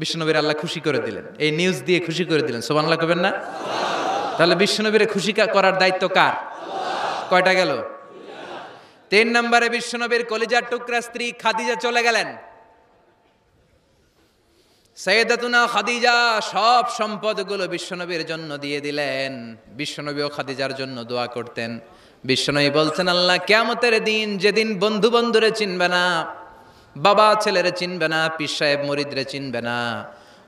বিশ্বনবীর আল্লাহ খুশি করে দিলেন, এই নিউজ দিয়ে খুশি করে দিলেন। সুবহানাল্লাহ কইবেন না? তাহলে বিশ্বনবীরে খুশি করার দায়িত্ব কার? কয়টা গেল? 3 নম্বরে বিশ্বনবীর কলিজার টুকরা স্ত্রী খাদিজা চলে গেলেন। সাইয়েদাতুনা খাদিজা সব সম্পদগুলো বিশ্বনবীর জন্য দিয়ে দিলেন। বিশ্বনবীও খাদিজার জন্য দোয়া করতেন। বিশ্বনবী বলছেন, আল্লাহ কিয়ামতের দিন যেদিন বন্ধু বন্ধুরে চিনবে না, বাবা ছেলেরে চিনবে না, পীর সাহেব মুরিদরে চিনবে না,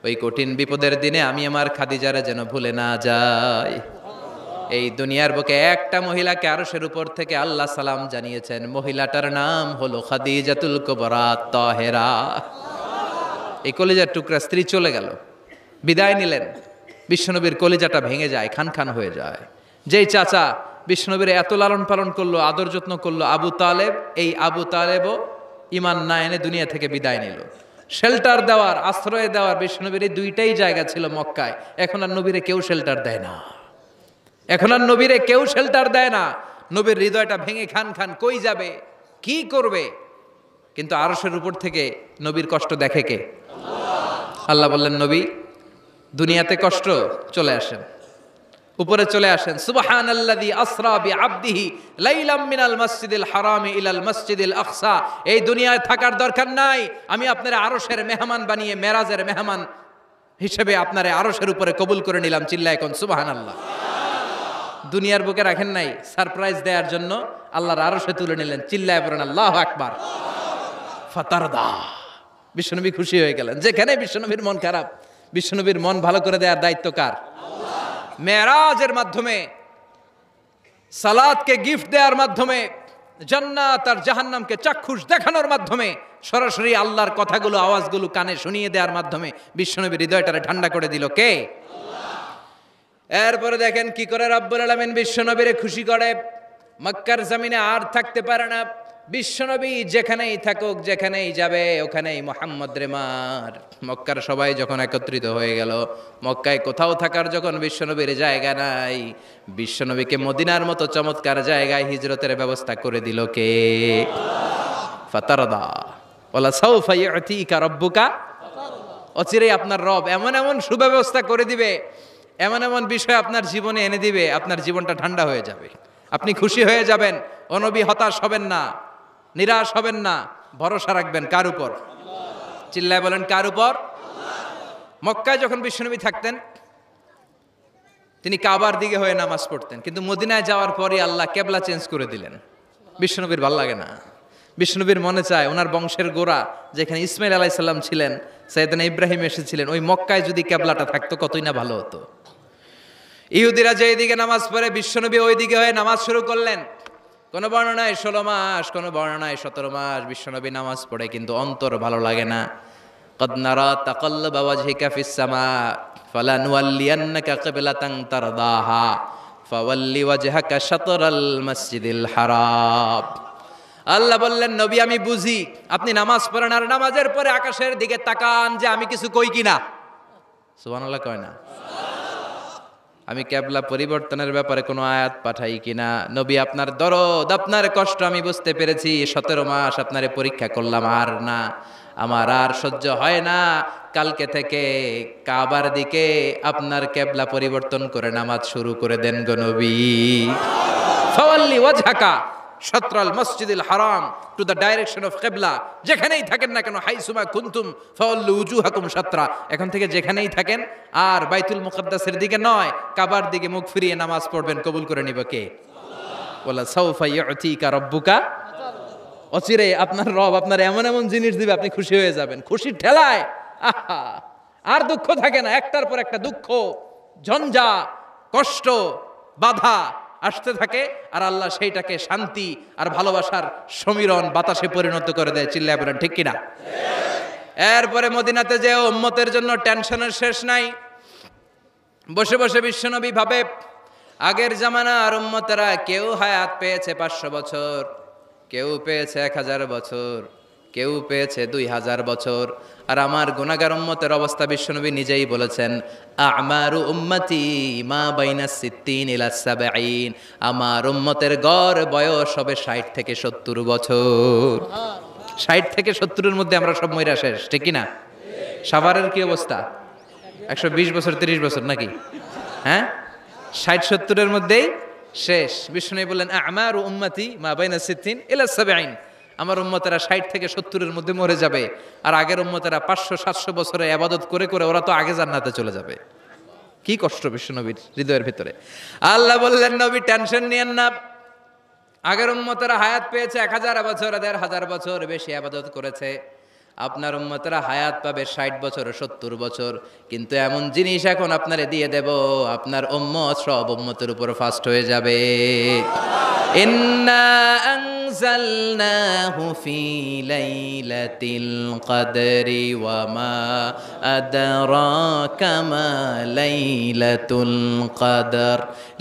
ওই কঠিন বিপদের দিনে আমি আমার খাদিজারে যেন ভুলে না যাই। এই দুনিয়ার বুকে একটা মহিলাকে আরশের উপর থেকে আল্লাহ সালাম জানিয়েছেন, মহিলাটার নাম হলো খাদিজাতুল কুবরা তাহেরা। এই কলিজার টুকরা স্ত্রী চলে গেল, বিদায় নিলেন। বিশ্বনবীর কলিজাটা ভেঙে যায়, খান খান হয়ে যায়। যেই চাচা বিশ্বনবীর এত লালন পালন করলো, আদর যত্ন করলো, আবু তালেব, এই আবু তালেবও ইমান না এনে দুনিয়া থেকে বিদায় নিল। শেল্টার দেওয়ার, আশ্রয় দেওয়ার বিশ্বনবীর এই দুইটাই জায়গা ছিল মক্কায়। এখন আর নবীরে কেউ শেল্টার দেয় না, এখন আর নবীরে কেউ শেল্টার দেয় না। নবীর হৃদয়টা ভেঙে খান খান, কই যাবে, কি করবে? কিন্তু আরশের উপর থেকে নবীর কষ্ট দেখে কে? আল্লাহ বললেন, নবী দুনিয়াতে কষ্ট, চলে আসেন, উপরে চলে আসেন। সুবহানাল্লাযী আসরা বিআবদিহি লাইলাম মিনাল মাসজিদিল হারামি ইলাল মাসজিদিল আকসা। এই দুনিয়ায় থাকার দরকার নাই, আমি আপনারে আরশের মেহমান বানিয়ে মেরাজের মেহমান হিসেবে আপনারে আরশের উপরে কবুল করে নিলাম। চিল্লায় কোন সুবহানাল্লাহ। দুনিয়ার বুকে রাখেন নাই, সারপ্রাইজ দেওয়ার জন্য আল্লাহর আরশে তুলে নিলেন। চিল্লায় পড়েন আল্লাহু আকবার। ফাতারদা, বিশ্বনবী খুশি হয়ে গেলেন। যেখানে বিশ্বনবীর মন খারাপ, বিশ্বনবীর মন ভালো করে দেওয়ার দায়িত্ব কার? মেরাজের মাধ্যমে, সালাতকে গিফট দেওয়ার মাধ্যমে, জান্নাত আর জাহান্নামকে চাক্ষুষ দেখানোর মাধ্যমে, সরাসরি আল্লাহর কথাগুলো, আওয়াজগুলো কানে শুনিয়ে দেওয়ার মাধ্যমে বিশ্বনবীর হৃদয়টারে ঠান্ডা করে দিল কে? এরপরে দেখেন কি করে রব্বুল আলামিন বিশ্বনবীরে খুশি করে। মক্কার জমিনে আর থাকতে পারে না বিশ্বনবী, যেখানেই থাকুক, যেখানেই যাবে, ওখানেই মুহাম্মদ রে মার। মক্কার সবাই যখন একত্রিত হয়ে গেল, মক্কায় কোথাও থাকার যখন বিশ্বনবীর জায়গা নাই, বিশ্বনবীকে মদিনার মতো চমৎকার জায়গায় হিজরতের ব্যবস্থা করে দিল কে? ফাতারদা ওয়ালা সাউফা ইউতিকা রাব্বুকা। অচিরেই আপনার রব এমন এমন সুব্যবস্থা করে দিবে, এমন এমন বিষয় আপনার জীবনে এনে দিবে, আপনার জীবনটা ঠান্ডা হয়ে যাবে, আপনি খুশি হয়ে যাবেন। ও নবী, হতাশ হবেন না, নিরাশ হবেন না, ভরসা রাখবেন কার উপর? চিল্লায় বলেন কার উপর? মক্কায় যখন বিশ্বনবী থাকতেন, তিনি কাবার দিকে হয়ে নামাজ পড়তেন, কিন্তু মদিনায় যাওয়ার পরে আল্লাহ কেবলা চেঞ্জ করে দিলেন। বিশ্বনবীর ভাল লাগে না, বিশ্বনবীর মনে চায় ওনার বংশের গোড়া যেখানে ইসমাইল আলাইহিস সালাম ছিলেন, সাইয়েদনা ইব্রাহিম এসেছিলেন, ওই মক্কায় যদি কেবলাটা থাকতো কতই না ভালো হতো। ইহুদিরা যে দিকে নামাজ পড়ে, বিশ্বনবী ওই দিকে হয়ে নামাজ শুরু করলেন। কোন বর্ণনায় 16 মাস, কোন বর্ণনায় 17 মাস বিশ্বনবী নামাজ পড়ে, কিন্তু অন্তর ভালো লাগে না। قد نرى تقلب وجهك في السماء فلنولينك قبلة ترضاها فول وجهك شطر المسجد الحرام। আল্লাহ বললেন, নবী আমি বুঝি আপনি নামাজ পড়েন, আর নামাজের পরে আকাশের দিকে তাকান যে আমি কিছু কই কিনা। সুবহানাল্লাহ কয় না? আমি কেবলা পরিবর্তনের ব্যাপারে কোনো আয়াত পাঠাই কিনা। নবী আপনার দরদ, আপনার কষ্ট আমি বুঝতে পেরেছি। 17 মাস আপনারে পরীক্ষা করলাম, আর না, আমার আর সহ্য হয় না। কালকে থেকে কাবার দিকে আপনার কেবলা পরিবর্তন করে নামাজ শুরু করে দেন গো নবী। ফাওয়াল্লি ওয়াজহাকা শাতরাল মসজিদিল হারাম, টু দ্য ডাইরেকশন অফ কিবলা। যেখানেই থাকেন না কেন, হাইসুমা কুনতুম ফাওয়াল্লু উজুহাকুম শাতরা, এখন থেকে যেখানেই থাকেন আর বাইতুল মুকাদ্দাসের দিকে নয়, কাবার দিকে মুখ ফিরিয়ে নামাজ পড়বেন। কবুল করে নিব কে? ওয়ালা সাউফা ইউতিকা রাব্বুকা। অচিরে আপনার রব আপনার এমন এমন জিনিস দিবে, আপনি খুশি হয়ে যাবেন। খুশির ঠেলায় আহা, আর দুঃখ থাকে না, একটার পর একটা দুঃখ, ঝঞ্ঝা, কষ্ট, বাধা আসতে থাকে, আর আল্লাহ সেইটাকে শান্তি আর ভালোবাসার সমীরণ বাতাসে পরিণত করে দেয়। চিল্লায় বলেন ঠিক কিনা? এরপরে মদিনাতে যে উম্মতের জন্য টেনশনের শেষ নাই। বসে বসে বিশ্বনবী ভাবে, আগের জামানার উম্মতেরা কেউ হায়াত পেয়েছে 500 বছর, কেউ পেয়েছে 1000 বছর, কেউ পেয়েছে 2000 বছর, আর আমার গুনাহগার উম্মতের অবস্থা বিশ্বনবী নিজেই বলেছেন, আমারু উম্মতি মা বাইনা 60 ইলা 70। আমার উম্মতের গড় বয়স হবে 60 থেকে 70 বছর। 60 থেকে 70-এর মধ্যে আমরা সব মইরা শেষ, ঠিক কি না? সাভারের কি অবস্থা? 120 বছর 30 বছর নাকি? হ্যাঁ, 60-70-এর মধ্যেই শেষ। বিষ্ণু বললেন, আমারু উম্মতি মা বাইনা 60 ইলা 70। আমার উম্মতেরা 60 থেকে 70-এর মধ্যে মরে যাবে, আর আগের উম্মতেরা 500-700 বছরে ইবাদত করে করে ওরা তো আগে জান্নাতে চলে যাবে। কি কষ্ট বিশ্বনবীর হৃদয়ের ভিতরে। আল্লাহ বললেন, নবী টেনশন নিয়েন না, আগের উম্মতেরা হায়াত পেয়েছে 1000 বছর, 1500 বছর বেশি ইবাদত করেছে। আপনার উম্মতেরা হায়াত পাবে 60 বছর, 70 বছর। কিন্তু এমন জিনিস এখন আপনারে দিয়ে দেব, আপনার উম্মত সব উম্মতের উপর ফাস্ট হয়ে যাবে। ইন্না আনজালনাহু ফি লাইলাতিল কদরি ওয়া মা আদরাকা মা লাইলাতুল কদর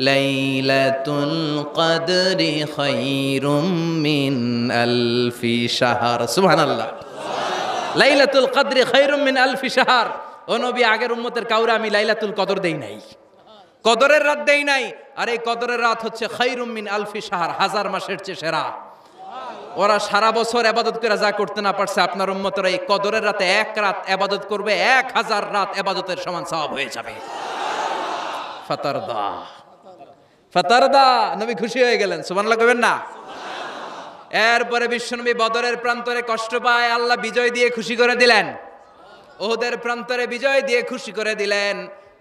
লাইলাতুল কদরি খায়রুম মিন আলফি শাহর। সুবহানাল্লাহ। লাইলাতুল কদরি খায়রুম মিন আলফি শাহর। ও নবী, আগের উম্মতের কাউরে আমি লাইলাতুল কদর দেই নাই, কদরের রাত দেই নাই। আর এই কদরের রাত হচ্ছে খায়রুম মিন আলফি শাহর, 1000 মাসের চেয়ে সেরা। ওরা সারা বছর ইবাদত করে যা করতে না পারছে, আপনার উম্মতরা এই কদরের রাতে এক রাত ইবাদত করবে, 1000 রাত ইবাদতের সমান সওয়াব হয়ে যাবে। ফাতারদা ফাতারদা, নবী খুশি হয়ে গেলেন। সুবহানাল্লাহ কইবেন না? এরপরে বিশ্বনবী বদরের প্রান্তরে কষ্ট পায়, আল্লাহ বিজয় দিয়ে খুশি করে দিলেন। ওহুদের প্রান্তরে বিজয় দিয়ে খুশি করে দিলেন।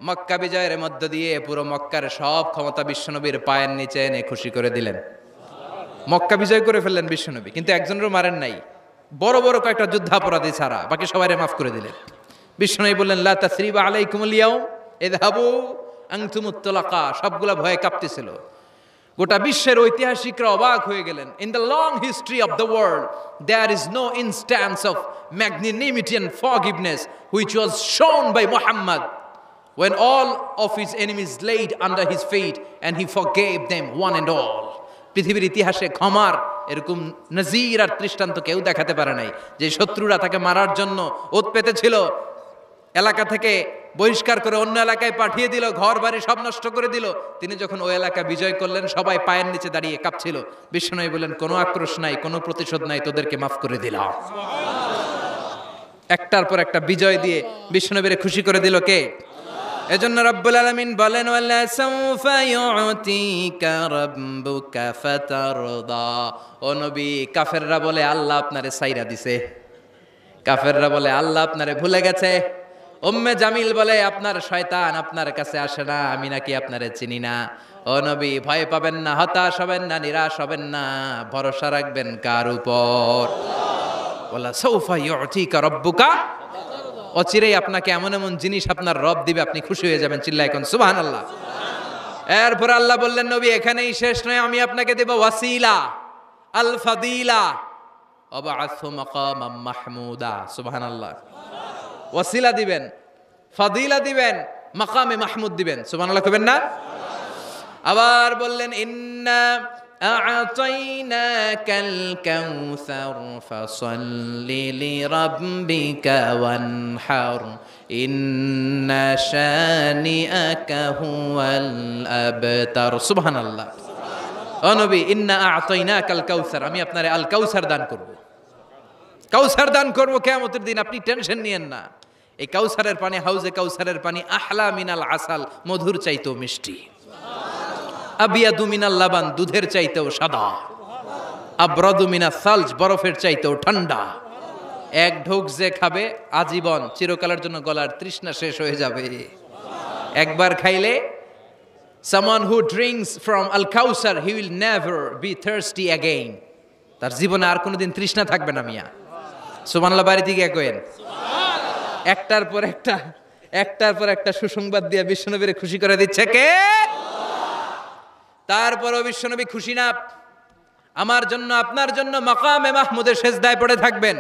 মক্কা বিজয়ের মধ্য দিয়ে পুরো মক্কার সব ক্ষমতা বিশ্বনবীর পায়ের নিচে এনে খুশি করে দিলেন। মক্কা বিজয় করে ফেললেন বিশ্বনবী, কিন্তু একজনেরও মারেন নাই, বড় বড় কয়েকটা যুদ্ধাপরাধী ছাড়া বাকি সবাইরে মাফ করে দিলেন। বিশ্বনবী বললেন, লা তাসরিবা আলাইকুমুল ইয়াউম ইযহাবু আনতুমুত তুলাকা। সবগুলা ভয়ে কাঁপতেছিল। গোটা বিশ্বের ঐতিহাসিকরা অবাক হয়ে গেলেন। In the long history of the world there is no instance of magnanimity and forgiveness which was shown by Muhammad when all of his enemies laid under his feet and he forgave them one and all. পৃথিবীর ইতিহাসে ক্ষমার এরকম নজির আর দৃষ্টান্ত কেউ দেখাতে পারে নাই। যে শত্রুরা তাকে মারার জন্য ওত পেতেছিল, এলাকা থেকে বহিষ্কার করে অন্য এলাকায় পাঠিয়ে দিল, ঘর বাড়ি সব নষ্ট করে দিল, তিনি যখন ওই এলাকা বিজয় করলেন, সবাই পায়ের নিচে দাঁড়িয়ে কাঁপছিল। বিশ্বনবী বললেন, কোনো আক্রোশ নাই, কোনো প্রতিশোধ নাই, তোদেরকে মাফ করে দিলাম। একটার পর একটা বিজয় দিয়ে বিশ্বনবীরে খুশি করে দিল কে? এজন্য রব্বুল আলামিন বলেন, ওয়ালা সাউফা ইউতিকা রাব্বুকা ফাতারদা। ও নবী, কাফেররা বলে আল্লাহ আপনারে সাইরা দিছে, কাফেররা বলে আল্লাহ আপনারে ভুলে গেছে। উম্মে জামিল বলে আপনার শয়তান আপনার কাছে আসে না, আমি নাকি আপনারে চিনি না। ও নবী, ভয় পাবেন না, হতাশ হবেন না, নিরাশ হবেন না, ভরসা রাখবেন কার উপর? ওয়ালা সাউফা ইউতিকা রাব্বুকা। অচিরেই আপনাকে এমন এমন জিনিস আপনার রব দিবে, আপনি খুশি হয়ে যাবেন। চিল্লায় কোন সুবহানাল্লাহ। এরপর আল্লাহ বললেন, নবী এখানেই শেষ নয়, আমি আপনাকে দেব ওয়াসিলা আল ফাদিলা ওয়াবআসহু মাকামাম মাহমুদা। সুবহানাল্লাহ। ওয়াসিলা দিবেন, ফাদিলা দিবেন, মাকামে মাহমুদ দিবেন। সুবহানাল্লাহ কইবেন না? আবার বললেন, ইন্না আ'তাইনাকাল কাউসার ফাসাল্লি লিরাব্বিকা ওয়ানহার ইন্না শানিআকা হুয়াল আবতার। সুবহানাল্লাহ। ও নবী, ইন্না আ'তাইনাকাল কাউসার, আমি আপনারে আল কাউসার দান করব। কাউসার দান করব কিয়ামতের দিন, আপনি টেনশন নিয়েন না। এই কাউসারের পানি, হাউজে কাউসারের পানি আহলা মিনাল আসাল, মধুর চাইতেও মিষ্টি। আবিয়াদু মিনাল লাবান, দুধের চাইতেও সাদা। আবরাদু মিনাস সালজ, বরফের চাইতেও ঠান্ডা। এক ঢোক যে খাবে আজীবন, চিরকালের জন্য গলার তৃষ্ণা শেষ হয়ে যাবে। একবার খাইলে someone who drinks from al-Kausar, he will never be thirsty again. তার জীবনে আর কোনোদিন তৃষ্ণা থাকবে না। মিয়া সুবহানাল্লাহ বাড়ি থেকে কইেন। একটার পর একটা সুসংবাদ দিয়ে বিশ্বনবীরে খুশি করে দিচ্ছে কে? তারপরও বিশ্বনবী খুশি না। আমার জন্য, আপনার জন্য মাকামে মাহমুদের সেজদায় পড়ে থাকবেন।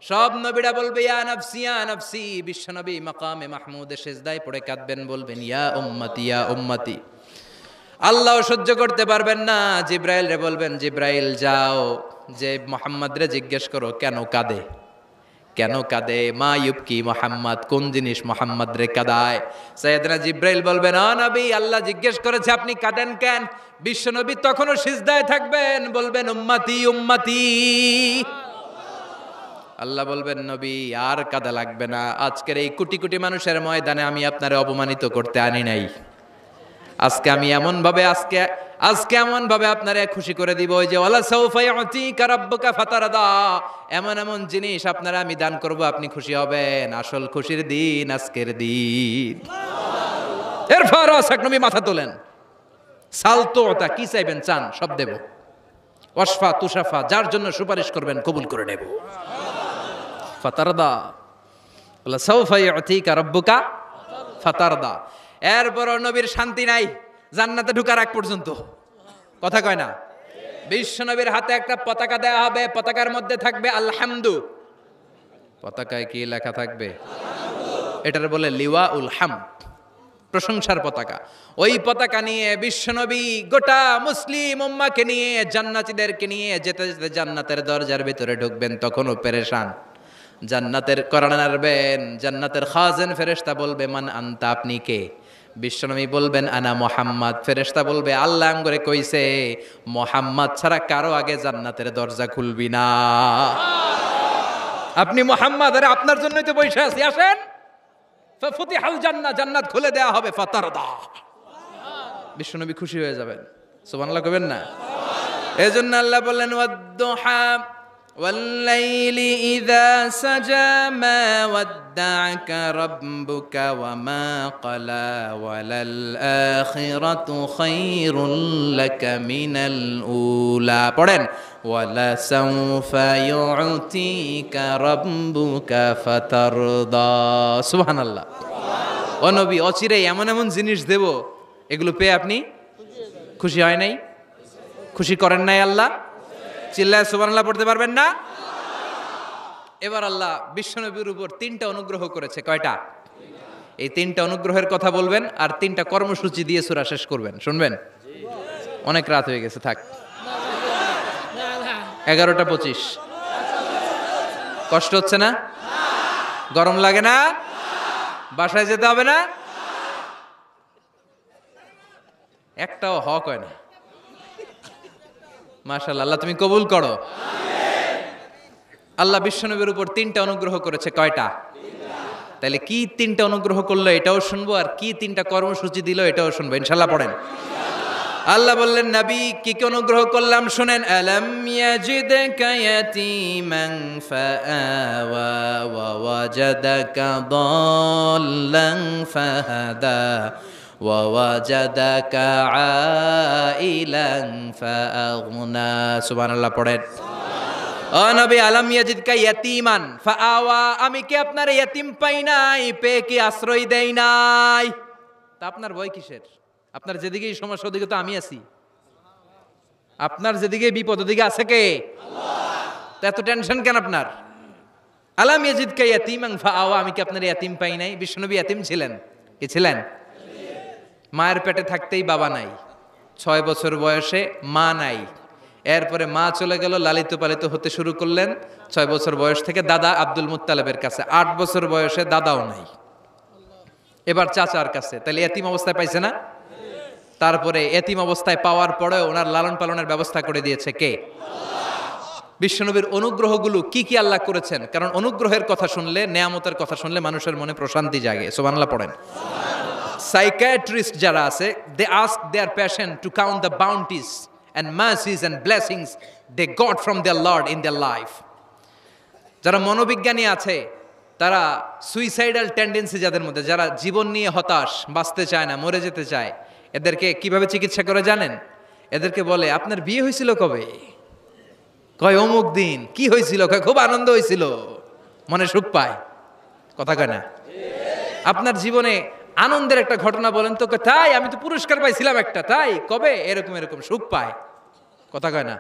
সব নবীরা বলবে ইয়া নাফসি ইয়া নাফসি, বিশ্বনবী মাকামে মাহমুদের সেজদায় পড়ে কাঁদবেন, বলবেন ইয়া উম্মতি ইয়া উম্মতি। আল্লাহ সহ্য করতে পারবেন না, জিব্রাইল রে বলবেন, জিব্রাইল যাও, যে মুহাম্মদ রে জিজ্ঞেস করো কেন কাঁদে, কেন কাঁদে। মা ইউবকি মুহাম্মদ, কোন জিনিস মুহাম্মদ রে কাঁদায়? সাইয়েদনা জিব্রাইল বলবেন, ও নবী, আল্লাহ জিজ্ঞেস করেছে আপনি কাঁদেন কেন? বিশ্বনবী তখনও সিজদায় থাকবেন, বলবেন উম্মতি উম্মতি। আল্লাহ বলবেন, নবী আর কাঁদা লাগবে না, আজকের এই কোটি কোটি মানুষের ময়দানে আমি আপনারে অপমানিত করতে আনি নাই। আজকে আমি এমন ভাবে আজকে এমন ভাবে আপনারে খুশি করে দিব ওই যে ওয়ালা সাউফা ইউতিকা রাব্বুকা ফাতারদা, এমন এমন জিনিস আপনারা আমি দান করব, আপনি খুশি হবেন। আসল খুশির দিন আজকের দিন। এরপর নবী মাথা তোলেন, সালতোতা, কি চাইবেন চান সব দেব। ওয়াসফা তুষাফা, যার জন্য সুপারিশ করবেন কবুল করে নেব। ফাতারদা, ওয়ালা সাউফা ইউতিকা রাব্বুকা ফাতারদা। এরপর নবীর শান্তি নাই জান্নাতে ঢোকার আগ পর্যন্ত, কথা কয় না। বিশ্ব নবীর হাতে একটা পতাকা দেয়া হবে, পতাকার মধ্যে থাকবে আলহামদু। পতাকায় কি লেখা থাকবে? এটার বলে লিওয়া উল হামদ, প্রশংসার পতাকা। ওই পতাকা নিয়ে বিশ্বনবী গোটা মুসলিম উম্মাকে নিয়ে, জান্নাতীদেরকে নিয়ে যেতে যেতে জান্নাতের দরজার ভিতরে ঢুকবেন, তখনও পেরেশান। জান্নাতের কোরআন নাড়বেন, জান্নাতের খাজেন ফেরেশতা বলবে মান আনতা, আপনি কে? বিশ্বনবী বলবেন আনা মুহাম্মদ। ফেরেশতা বলবে আল্লাহ আমগরে কইছে মুহাম্মদ ছাড়া কারো আগে জান্নাতের দরজা খুলবি না। আপনি মুহাম্মদ, আরে আপনার জন্যই তো বসে আছি, আসেন। ফাফুতিহাল জান্নাহ, জান্নাত খুলে দেয়া হবে। ফাতারদা, বিশ্বনবী খুশি হয়ে যাবেন। সুবহানাল্লাহ কইবেন না? এজন্য আল্লাহ বললেন ওয়াদ-দুহা والليل إذا سجى ما ودعك ربك وما قلى وللآخرة خير لك من الأولى পড়েন ولسوف يعطيك ربك فترضى সুবহানাল্লাহ। ও নবী, অচিরে এমন এমন জিনিস দেব, এগুলো পেয়ে আপনি খুশি হয় নাই? খুশি করেন নাই আল্লাহ? চিল্লায় সুবহানাল্লাহ পড়তে পারবেন না? এবার আল্লাহ বিশ্বনবীর উপর 3টা অনুগ্রহ করেছে। কয়টা? এই 3টা অনুগ্রহের কথা বলবেন আর 3টা কর্মসূচি দিয়ে সূরা শেষ করবেন। শুনবেন? অনেক রাত হয়ে গেছে, থাক। 11:25। কষ্ট হচ্ছে না? গরম লাগে না? বাসায় যেতে হবে না? একটাও হক হয় না। মাশাআল্লাহ, আল্লাহ তুমি কবুল করো। আল্লাহ বিশ্বনবীর উপর 3টা অনুগ্রহ করেছে। কয়টা? তাহলে কি 3টা অনুগ্রহ করলো এটাও শুনবো, আর কি 3টা কর্মসূচি দিল এটাও শুনবো ইনশাআল্লাহ। পড়েন। আল্লাহ বললেন নবী কি কি অনুগ্রহ করলাম শুনেন। আলাম ইয়াজিদকা ইয়াতীমান ফাআওয়া ওয়া ওয়াজাদাকা দাল্লান ফাহাদা ওয়াজাদাকা আইলান ফাআগনা। সুবহানাল্লাহ পড়েন। ও নবী, আলাম ইয়াজিদকা ইয়াতীমান ফাআওয়া, আমি কি আপনার ইয়াতীম পাই নাই, পেয়ে কি আশ্রয় দেই নাই? তা আপনার ভয় কিসের? আপনার যেদিকেই সমস্যা ওদিকে তো আমি আছি। আপনার যেদিকে বিপদ ওদিকে আছে কে? আল্লাহ। তা এত টেনশন কেন আপনার? আলাম ইয়াজিদকা ইয়াতীমান ফাআওয়া, আমি কি আপনার ইয়াতীম পাই নাই? বিশ্বনবী ইয়াতীম ছিলেন। কি ছিলেন? মায়ের পেটে থাকতেই বাবা নাই, 6 বছর বয়সে মা নাই, এরপরে মা চলে গেল, লালিত পালিত হতে শুরু করলেন 6 বছর বয়স থেকে দাদা আব্দুল মুত্তালিবের কাছে, 8 বছর বয়সে দাদাও নাই, এবার চাচার কাছে। তাহলে এতিম অবস্থায় পাইছে না? তারপরে এতিম অবস্থায় পাওয়ার পরে ওনার লালন পালনের ব্যবস্থা করে দিয়েছে কে? বিশ্বনবীর অনুগ্রহগুলো কি কি আল্লাহ করেছেন, কারণ অনুগ্রহের কথা শুনলে, নেয়ামতের কথা শুনলে মানুষের মনে প্রশান্তি জাগে। সুবহানাল্লাহ পড়েন। সাইকিয়াট্রিস্ট যারা আছে, they ask their patient to count the bounties and mercies and blessings they got from their Lord in their life. যারা মনোবিজ্ঞানী আছে, তারা সুইসাইডাল টেন্ডেন্সি যাদের মধ্যে, যারা জীবন নিয়ে হতাশ, বাঁচতে চায় না, মরে যেতে চায়, এদেরকে কিভাবে চিকিৎসা করে জানেন? এদেরকে বলে আপনার বিয়ে হয়েছিল কবে? কয় অমুক দিন। কি হয়েছিল? কয় খুব আনন্দ হয়েছিল, মনে সুখ পায়। কথা কয় না? আপনার জীবনে আনন্দের একটা ঘটনা বলেন তো। তাই আমি তো পুরস্কার পাইছিলাম একটা। তাই কবে? এরকম এরকম সুখ পায়। কথা কয় না?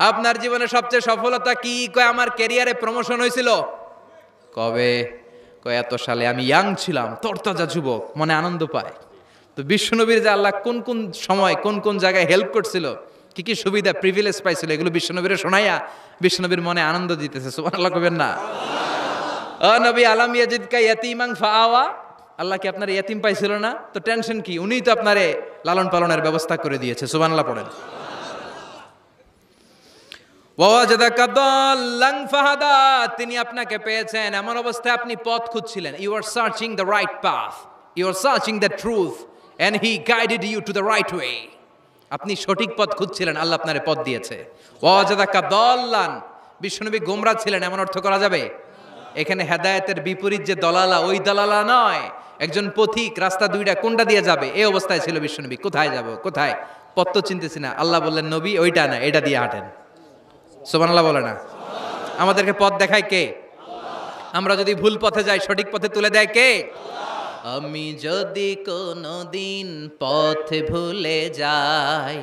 আপনার জীবনে সবচেয়ে সফলতা কি? কয় আমার ক্যারিয়ারে প্রমোশন হয়েছিল। কবে? কয় এত সালে, আমি ইয়াং ছিলাম, তরতাজা যুবক, মনে আনন্দ পায়। তো বিশ্বনবীর যে আল্লাহ কোন কোন সময় কোন কোন জায়গায় হেল্প করছিল, কি কি সুবিধা প্রিভিলেজ পাইছিল, এগুলো বিশ্বনবীরে শোনাইয়া বিশ্বনবীর মনে আনন্দ দিতেছে। সুবহানাল্লাহ কইবেন না? ও নবী, আলাম ইয়াজিদকা ইয়াতীমান ফাআওয়া, আল্লাহ কি আপনার ইয়াতীম পাইছিল না? তো টেনশন কি? উনিই তো আপনারে লালন পালনের ব্যবস্থা করে দিয়েছে। সুবহানাল্লাহ পড়েন। ওয়াজাদাকা দাল্লান ফাহাদা, তিনি আপনাকে পেয়েছেন এমন অবস্থায় আপনি পথ খুঁজছিলেন। You are searching the right path, you are searching the truth, and he guided you to the right way. আপনি সঠিক পথ খুঁজছিলেন, আল্লাহ আপনারে পথ দিয়েছে। ওয়াজাদাকা দাল্লান, বিশ্বনবী গোমরা ছিলেন এমন অর্থ করা যাবে? এখানে হেদায়েতের বিপরীত যে দলালা, ওই দলালা নয়, একজন পথিক, রাস্তা দুইটা, কোনটা দিয়ে যাবে এই অবস্থায় ছিল বিশ্বনবী। কোথায় যাব, কোথায়, পথ তো চিনতেছি না। আল্লাহ বললেন, নবী ওইটা না, এটা দিয়ে হাঁটেন। সুবহানাল্লাহ বলে না? আমাদেরকে পথ দেখায় কে? আমরা যদি ভুল পথে যাই, সঠিক পথে তুলে দেয় কে? আমি যদি কোনদিন পথ ভুলে যাই,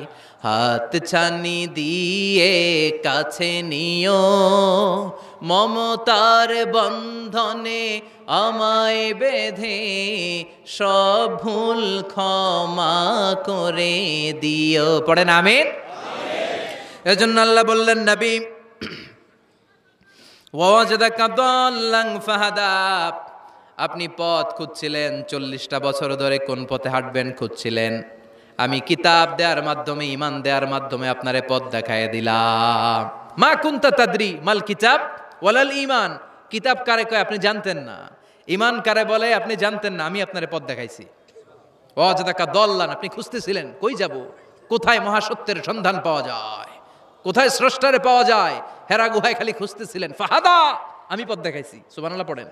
হাত ছানি দিয়ে কাছে নিও, মমতার বন্ধনে আমায় বেঁধে সব ভুল ক্ষমা করে দিও। পড়েন আমিন। এজন্য আল্লাহ বললেন, নবী ওয়াজাদাকা দাল্লান ফাহাদা, আপনি পথ খুঁজছিলেন 40টা বছর ধরে, কোন পথে হাঁটবেন খুঁজছিলেন। আমি কিতাব দেওয়ার মাধ্যমে, ঈমান দেওয়ার মাধ্যমে আপনারে পথ দেখায় দিলাম। মা কুনতা তাদরি মাল কিতাব ওয়ালাল ঈমান, কিতাব কারে কয় আপনি জানতেন না, ঈমান কারে বলে আপনি জানতেন না, আমি আপনারে পথ দেখাইছি। ওয়াজাদাকা দাল্লান, আপনি খুঁজতেছিলেন কই যাব, কোথায় মহাসত্যের সন্ধান পাওয়া যায়, কোথায় স্রষ্টারে পাওয়া যায়, হেরা গুহায় খালি খুঁজতেছিলেন। ফাহাদা, আমি পথ দেখাইছি। সুবহানাল্লাহ পড়েন।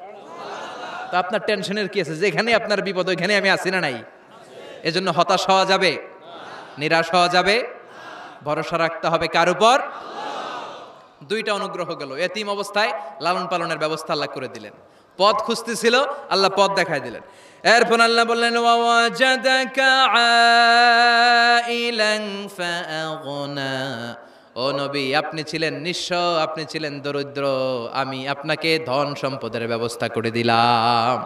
তো আপনার টেনশনের কি আছে? যেখানে আপনার বিপদ ওইখানে আমি আছি না নাই? এজন্য হতাশ হওয়া যাবে, নিরাশ হওয়া যাবে, ভরসা রাখতে হবে কার উপর? দুইটা অনুগ্রহ গেল, এতিম অবস্থায় লালন পালনের ব্যবস্থা আল্লাহ করে দিলেন, পথ খুঁজতেছিল আল্লাহ পথ দেখায় দিলেন। এরপর আল্লাহ বললেন, ওয়াজাদাকা আইলান ফাআগনা, ও নবী আপনি ছিলেন নিঃস্ব, আপনি ছিলেন দরিদ্র, আমি আপনাকে ধন সম্পদের ব্যবস্থা করে দিলাম।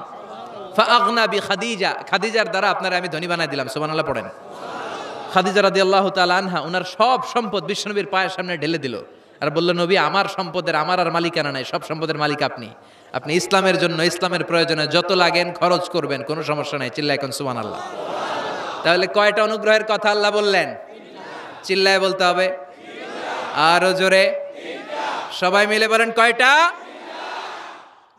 ফাআগনা বিখাদিজা, খাদিজার দ্বারা আপনারা আমি ধনী বানাই দিলাম। সুবহানাল্লাহ পড়েন। খাদিজা রাদিয়াল্লাহু তাআলা আনহা ওনার সব সম্পদ বিশ্বনবীর পায়ের সামনে ঢেলে দিল আর বলল, নবী আমার সম্পদের আমার আর মালিকানা নাই, সব সম্পদের মালিক আপনি। আপনি ইসলামের জন্য, ইসলামের প্রয়োজনে যত লাগেন খরচ করবেন, কোনো সমস্যা নাই। চিল্লায় এখন সুবহানাল্লাহ। তাহলে কয়টা অনুগ্রহের কথা আল্লাহ বললেন? চিল্লায় বলতে হবে, আরো জোরে, সবাই মিলে বলেন কয়টা?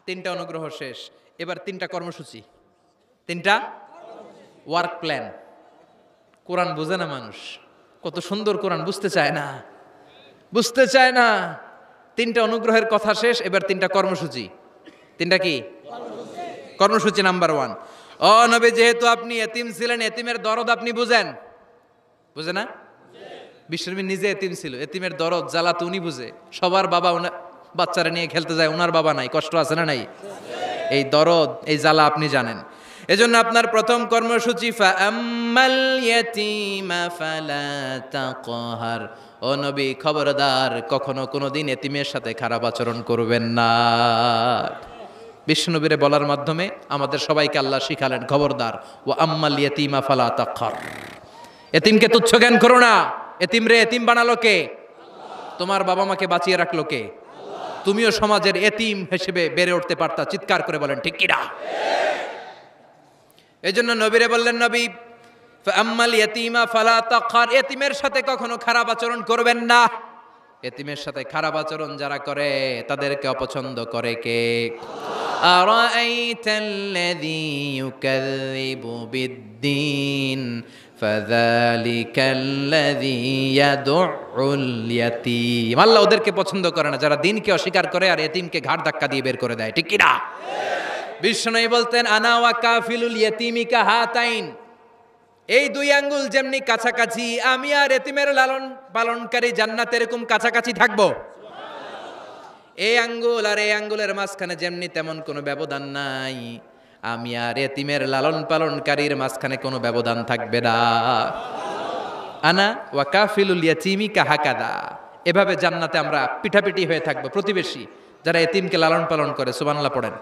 তিনটা অনুগ্রহ শেষ, এবার তিনটা কর্মসূচি, তিনটা ওয়ার্ক প্ল্যান। কোরআন বোঝে না মানুষ, কত সুন্দর কোরআন, বুঝতে চায় না, বুঝতে চায় না। তিনটা অনুগ্রহের কথা শেষ, এবার তিনটা কর্মসূচি। তিনটা কি কর্মসূচি? নাম্বার 1, ও নবী যেহেতু আপনি এতিম ছিলেন, এতিমের দরদ আপনি বুঝেন, বুঝে না? বিশ্বনবী নিজে এতিম ছিল, এতিমের দরদ জ্বালা তো উনি বুঝে। সবার বাবা বাচ্চারা নিয়ে খেলতে যায়, ওনার বাবা নাই, কষ্ট আছে না নাই? এই দরদ, এই জ্বালা আপনি জানেন। এজন্য আপনার প্রথম কর্মসূচি, ফাআম্মাল ইয়াতীমা ফালা তাকহার, ও নবী খবরদার কখনো কোনোদিন এতিমের সাথে খারাপ আচরণ করবেন না। বিশ্বনবীরে বলার মাধ্যমে আমাদের সবাইকে আল্লাহ শিখালেন, খবরদার, ওয়া আম্মাল ইয়াতীমা ফালা তাকহার, এতিমকে তুচ্ছ জ্ঞান করো না। এতিম রে এতিম বানালো কে? তোমার বাবা মাকে বাঁচিয়ে রাখলো কে? তুমিও সমাজের এতিম হিসেবে বেড়ে উঠতে পারতা। চিৎকার করে বলেন ঠিক কিনা? এই জন্য নবীরে বললেন, নবী ফাআম্মাল ইয়াতীমা ফালা তাকহার, এতিমের সাথে কখনো খারাপ আচরণ করবেন না। এতিমের সাথে খারাপ আচরণ যারা করে তাদেরকে অপছন্দ করে কে? আরাআইতাল্লাযী ইউকাযযিবু বিদ্দীন ফাযালিকাল্লাযী ইয়াদউল ইয়াতীম। আল্লাহ ওদেরকে পছন্দ করে না যারা দিনকে অস্বীকার করে আর এতিমকে ঘাড় ধাক্কা দিয়ে বের করে দেয়। ঠিক কি না? বিশ্বনবী বলতেন, আনা ওয়া কাফিলুল ইয়াতীমি কাহাতাইন, এই দুই আঙ্গুল যেমনি কাছাকাছি, আমি আর এতিমের লালন পালনকারী জান্নাতে এরকম কাছাকাছি থাকবো। এই আঙ্গুল আর এই আঙ্গুলের মাঝখানে যেমনি তেমন কোনো ব্যবধান নাই, আমি আর এতিমের লালন পালনকারীর মাঝখানে কোনো ব্যবধান থাকবে না। আনা ওয়া কাফিলুল ইয়াতীমি কাহাকাদা, এভাবে জান্নাতে আমরা পিঠাপিঠি হয়ে থাকবো, প্রতিবেশী যারা এতিমকে লালন পালন করে। সুবহানাল্লাহ পড়েন।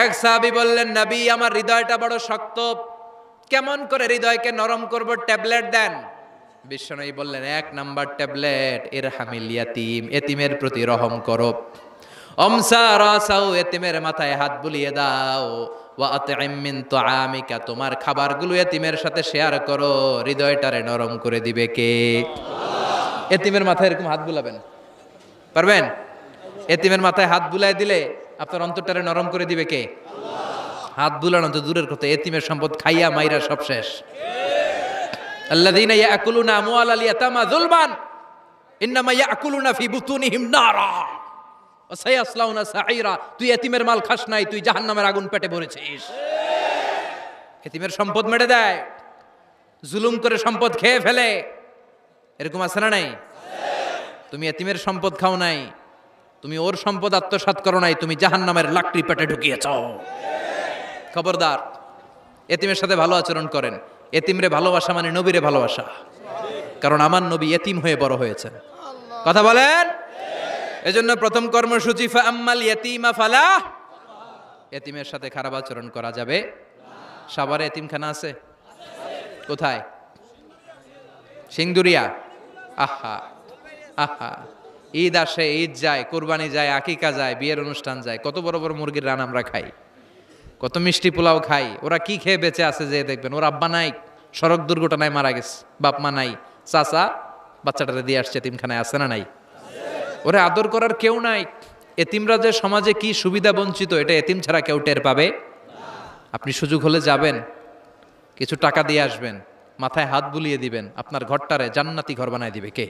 এক সাহাবী বললেন, নবী আমার হৃদয়টা বড় শক্ত, কেমন করে হৃদয়কে নরম করব, ট্যাবলেট দেন। বিশ্বনবী বললেন, 1 নাম্বার ট্যাবলেট, ইরহামিল ইয়াতীম, এতিমের প্রতি রহম করো। আমসা রাসাও, এতিমের মাথায় হাত বুলিয়ে দাও। ওয়া আতইম মিন তুআমিকা, তোমার খাবারগুলো এতিমের সাথে শেয়ার করো, হৃদয়টারে নরম করে দিবে কে? এতিমের মাথায় এরকম হাত বুলাবেন, পারবেন? এতিমের মাথায় হাত বুলায় দিলে আপনার অন্তরটারে নরম করে দিবে কে? হাত বুলানো তো দূরের কথা, এতিমের সম্পদ খাইয়া মাইরা সব শেষ। আল্লাযীনা ইয়াকুলুনা আমওয়ালাল ইয়াতামা যুলমান ইন্নামা ইয়াকুলুনা ফি বুতুনিহিম নারা ওয়া সায়াসলাউনা সাঈরা। তুই এতিমের মাল খাস নাই, তুই জাহান্নামের আগুন পেটে ভরেছিস। এতিমের সম্পদ মেরে দেয়, জুলুম করে সম্পদ খেয়ে ফেলে, এরকম আছে না নাই? তুমি এতিমের সম্পদ খাও নাই, তুমি ওর সম্পদ আত্মসাৎ করো নাই, তুমি জাহান্নামের লাকড়ি পেটে ঢুকিয়েছ। খবরদার, এতিমের সাথে ভালো আচরণ করেন। এতিমরে ভালোবাসা মানে নবীরে ভালোবাসা, কারণ আমার নবী এতিম হয়ে বড় হয়েছেন। কথা বলেন। এজন্য প্রথম কর্মসূচি ফাআম্মাল ইয়াতীমা ফালা, এতিমের সাথে খারাপ আচরণ করা যাবে। সাভারে এতিমখানা আছে? কোথায়? সিংদুরিয়া। আহা আহা, ঈদ আসে, ঈদ যায়, কোরবানি যায়, আকিকা যায়, বিয়ের অনুষ্ঠান যায়, কত বড় বড় মুরগির রান আমরা খাই, কত মিষ্টি পোলাও খাই। ওরা কি খেয়ে বেঁচে আছে যে দেখবেন, ওর আব্বা নাই, সড়ক দুর্ঘটনায় মারা গেছে, বাপ মা নাই, চাচা বাচ্চাটারে দিয়ে আসছে এতিমখানায়, আছে না নাই? ওরে আদর করার কেউ নাই। এতিমরা যে সমাজে কি সুবিধা বঞ্চিত, এটা এতিম ছাড়া কেউ টের পাবে। আপনি সুযোগ হলে যাবেন, কিছু টাকা দিয়ে আসবেন, মাথায় হাত বুলিয়ে দিবেন, আপনার ঘরটারে জান্নাতি ঘর বানায় দিবে কে?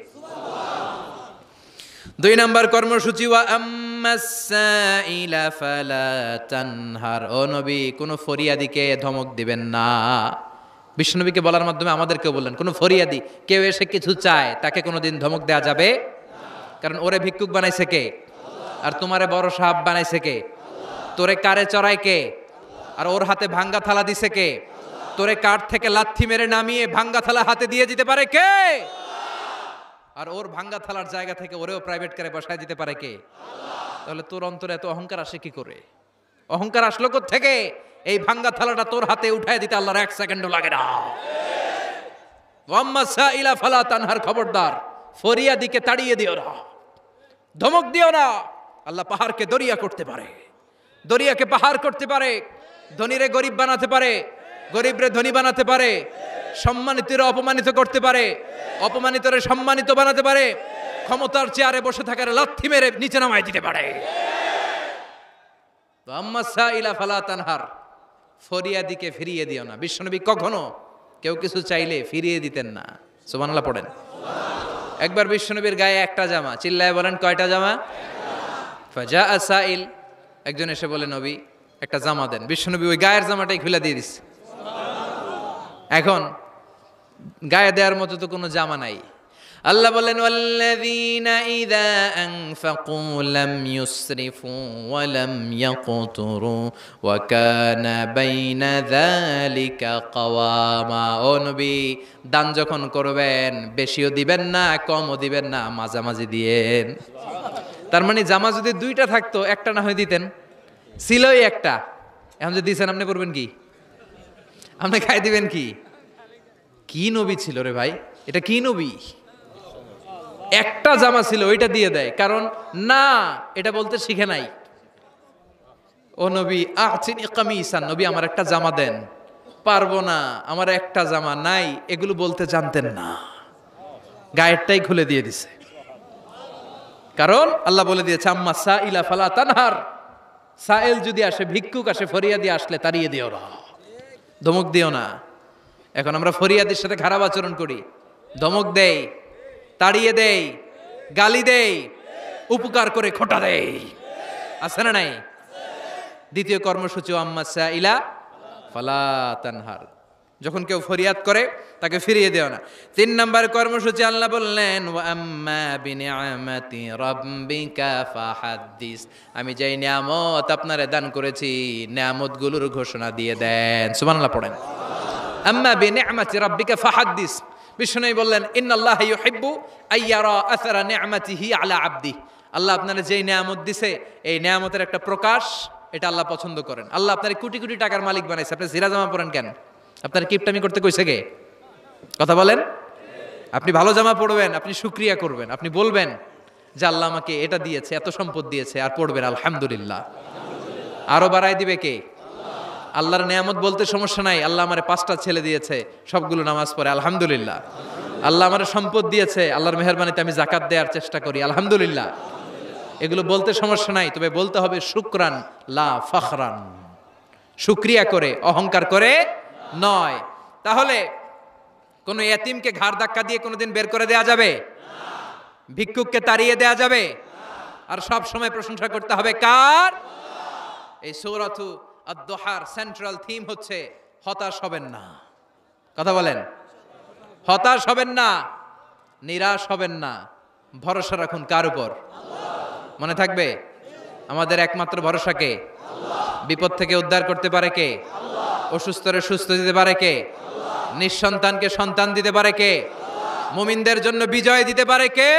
2 নম্বর কর্মসূচি ওয়া আম্মাস সাইলা ফালা তানহার। ও নবী, কোনো ফরিয়াদিকে ধমক দিবেন না। বিশ্বনবীকে বলার মাধ্যমে আমাদেরকেও বললেন, কোনো ফরিয়াদি কেউ এসে কিছু চায়, তাকে কোনোদিন ধমক দেওয়া যাবে? কারণ ওরে ভিক্ষুক বানাইছে কে? আর তোমারে বড় সাহাব বানাইছে কে? তোরে কারে চড়ায় কে? আর ওর হাতে ভাঙ্গা থালা দিছে কে? তোরে কাঠ থেকে লাথি মেরে নামিয়ে ভাঙ্গা থালা হাতে দিয়ে দিতে পারে কে? আর ওর ভাঙ্গা থালার জায়গা থেকে ওরেও প্রাইভেট কারে বসায় দিতে পারে কে? তাহলে তোর অন্তরে এত অহংকার আসে কি করে? অহংকার আসলো কোত্থেকে? এই ভাঙ্গা থালাটা তোর হাতে উঠায় দিতে আল্লাহর 1 সেকেন্ডও লাগে না। ওয়াম্মা সাইলা ফালা তানহার। খবরদার, ফরিয়াদিকে তাড়িয়ে দিও না, ধমক দিও না। আল্লাহ পাহাড়কে দরিয়া করতে পারে, দরিয়াকে পাহাড় করতে পারে, ধনীরে গরিব বানাতে পারে, গরিবরে ধনী বানাতে পারে, সম্মানিতরে অপমানিত করতে পারে, অপমানিতরে সম্মানিত বানাতে পারে, ক্ষমতার চেয়ারে বসে থাকার লাথি মেরে নিচে নামায় দিতে পারে। আম্মা সাইলা ফালা তানহার। ফরিয়াদিকে ফিরিয়ে দিও না। বিশ্বনবী কখনো কেউ কিছু চাইলে ফিরিয়ে দিতেন না। সুবহানাল্লাহ পড়েন। একবার বিশ্বনবীর গায়ে একটা জামা, চিল্লায় বলেন কয়টা জামা? ফাজা সাইল, একজন এসে বলে নবী একটা জামা দেন। বিশ্বনবী ওই গায়ের জামাটাই খুলে দিয়ে দিচ্ছে। এখন গায়ে দেওয়ার মতো তো কোনো জামা নাই। আল্লাহ বলেন ওয়াল্লাযীনা ইযা আনফাকু লাম ইউসরিফু ওয়া লাম ইয়াকতুরু ওয়া কানা বাইনা যালিকা কাওয়ামা। ও নবী, দান যখন করবেন বেশিও দিবেন না, কমও দিবেন না, মাঝামাঝি দিয়েন। তার মানে জামা যদি 2টা থাকতো, একটা না হয় দিতেন, ছিলই একটা। এখন যদি দিয়েছেন, আপনি করবেন কি? আপনি খাই দিবেন কি? কি নবী ছিল রে ভাই, এটা কি নবী? একটা জামা ছিল, ওইটা দিয়ে দেয়, কারণ না এটা বলতে শিখে নাই। ও নবী আহসিনি কামিসান, নবী আমার একটা জামা দেন। পারবো না, আমার একটা জামা নাই, এগুলো বলতে জানতেন না, গায়েরটাই খুলে দিয়ে দিছে। কারণ আল্লাহ বলে দিয়েছে আম্মা সাইলা ফালা তানহার। সাইল যদি আসে, ভিক্ষুক আসে, ফরিয়াদি আসলে তাড়িয়ে দিও না, ধমক দিও না। এখন আমরা ফরিয়াদির সাথে খারাপ আচরণ করি, ধমক দেই, তাড়িয়ে দেই, গালি দেই, উপকার করে খোটা দেই, আছে না নাই? দ্বিতীয় কর্মসূচি আম্মা সাইলা ফালা তানহার। যখন কেউ ফরিয়াদ করে তাকে ফিরিয়ে দেও না। 3 নম্বর কর্মসূচি আল্লাহ বললেন ওয়া আম্মা বিনিআমাতি রাব্বিকা ফাহাদ্দিস। আমি যেই নিয়ামত আপনারে দান করেছি, নিয়ামতগুলোর ঘোষণা দিয়ে দেন। সুবহানাল্লাহ পড়েন। আম্মা বিনিআমাতি রাব্বিকা ফাহাদ্দিস। বিষ্ণু বললেন ইন্নাল্লাহা ইউহিব্বু আইয়ারা আসারা নিআমাতিহি আলা আবদি। আল্লাহ আপনারে যেই নিয়ামত দিছে, এই নিয়ামতের একটা প্রকাশ, এটা আল্লাহ পছন্দ করেন। আল্লাহ আপনারে কোটি কোটি টাকার মালিক বানাইছে, আপনি জিরা জামা পরেন কেন? আপনার কিপটামি করতে কইছে কে? কথা বলেন। আপনি ভালো জামা পরবেন, আপনি শুকরিয়া করবেন, আপনি বলবেন যে আল্লাহ আমাকে এটা দিয়েছে, এত সম্পদ দিয়েছে, আর পড়বেন আলহামদুলিল্লাহ। আরো বাড়াই দিবে কে? আল্লাহর নিয়ামত বলতে সমস্যা নাই। আল্লাহ আমারে 5টা ছেলে দিয়েছে, সবগুলো নামাজ পড়ে আলহামদুলিল্লাহ। আল্লাহ আমারে সম্পদ দিয়েছে, আল্লাহর মেহেরবানিতে আমি যাকাত দেওয়ার চেষ্টা করি আলহামদুলিল্লাহ। এগুলো বলতে সমস্যা নাই, তবে বলতে হবে শুকরান লা ফখরান, শুকরিয়া করে, অহংকার করে নয়। তাহলে কোন এতিমকে ঘাড় ধাক্কা দিয়ে কোনোদিন বের করে দেয়া যাবে? ভিক্ষুককে তাড়িয়ে দেয়া যাবে? আর সব সময় প্রশংসা করতে হবে কার? এই সূরাতু আদ-দুহার সেন্ট্রাল থিম হচ্ছে হতাশ হবেন না। কথা বলেন, হতাশ হবেন না, নিরাশ হবেন না, ভরসা রাখুন কার উপর? মনে থাকবে আমাদের একমাত্র ভরসা কে? বিপদ থেকে উদ্ধার করতে পারে কে? অসুস্থরে সুস্থ দিতে পারে কে? নিঃসন্তানকে সন্তান দিতে পারে কে? মুমিনদের জন্য বিজয় দিতে পারে কে?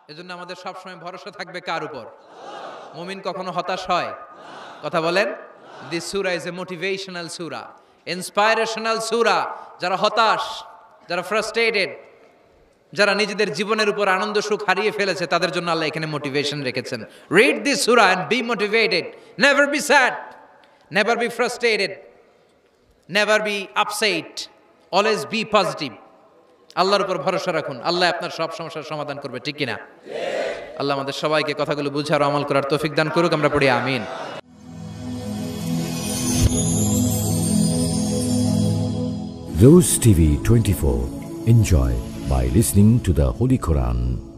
এজন্য আমাদের সবসময় ভরসা থাকবে কার উপর? মুমিন কখনো হতাশ হয়? কথা বলেন। This surah is a motivational surah, inspirational surah. যারা হতাশ, যারা ফ্রাস্ট্রেটেড, যারা নিজেদের জীবনের উপর আনন্দ সুখ হারিয়ে ফেলেছে, তাদের জন্য আল্লাহ এখানে মোটিভেশন রেখেছেন। Read this surah and be motivated, never be sad, never be frustrated, never be upset, always be positive. আল্লাহর উপর ভরসা রাখুন, আল্লাহ আপনার সব সমস্যার সমাধান করবে, ঠিক কিনা? আল্লাহ আমাদের সবাইকে কথাগুলো বুঝার ও আমল করার তৌফিক দান করুক, আমরা পড়ি আমিন। Rose TV 24. Enjoy by listening to the Holy Quran.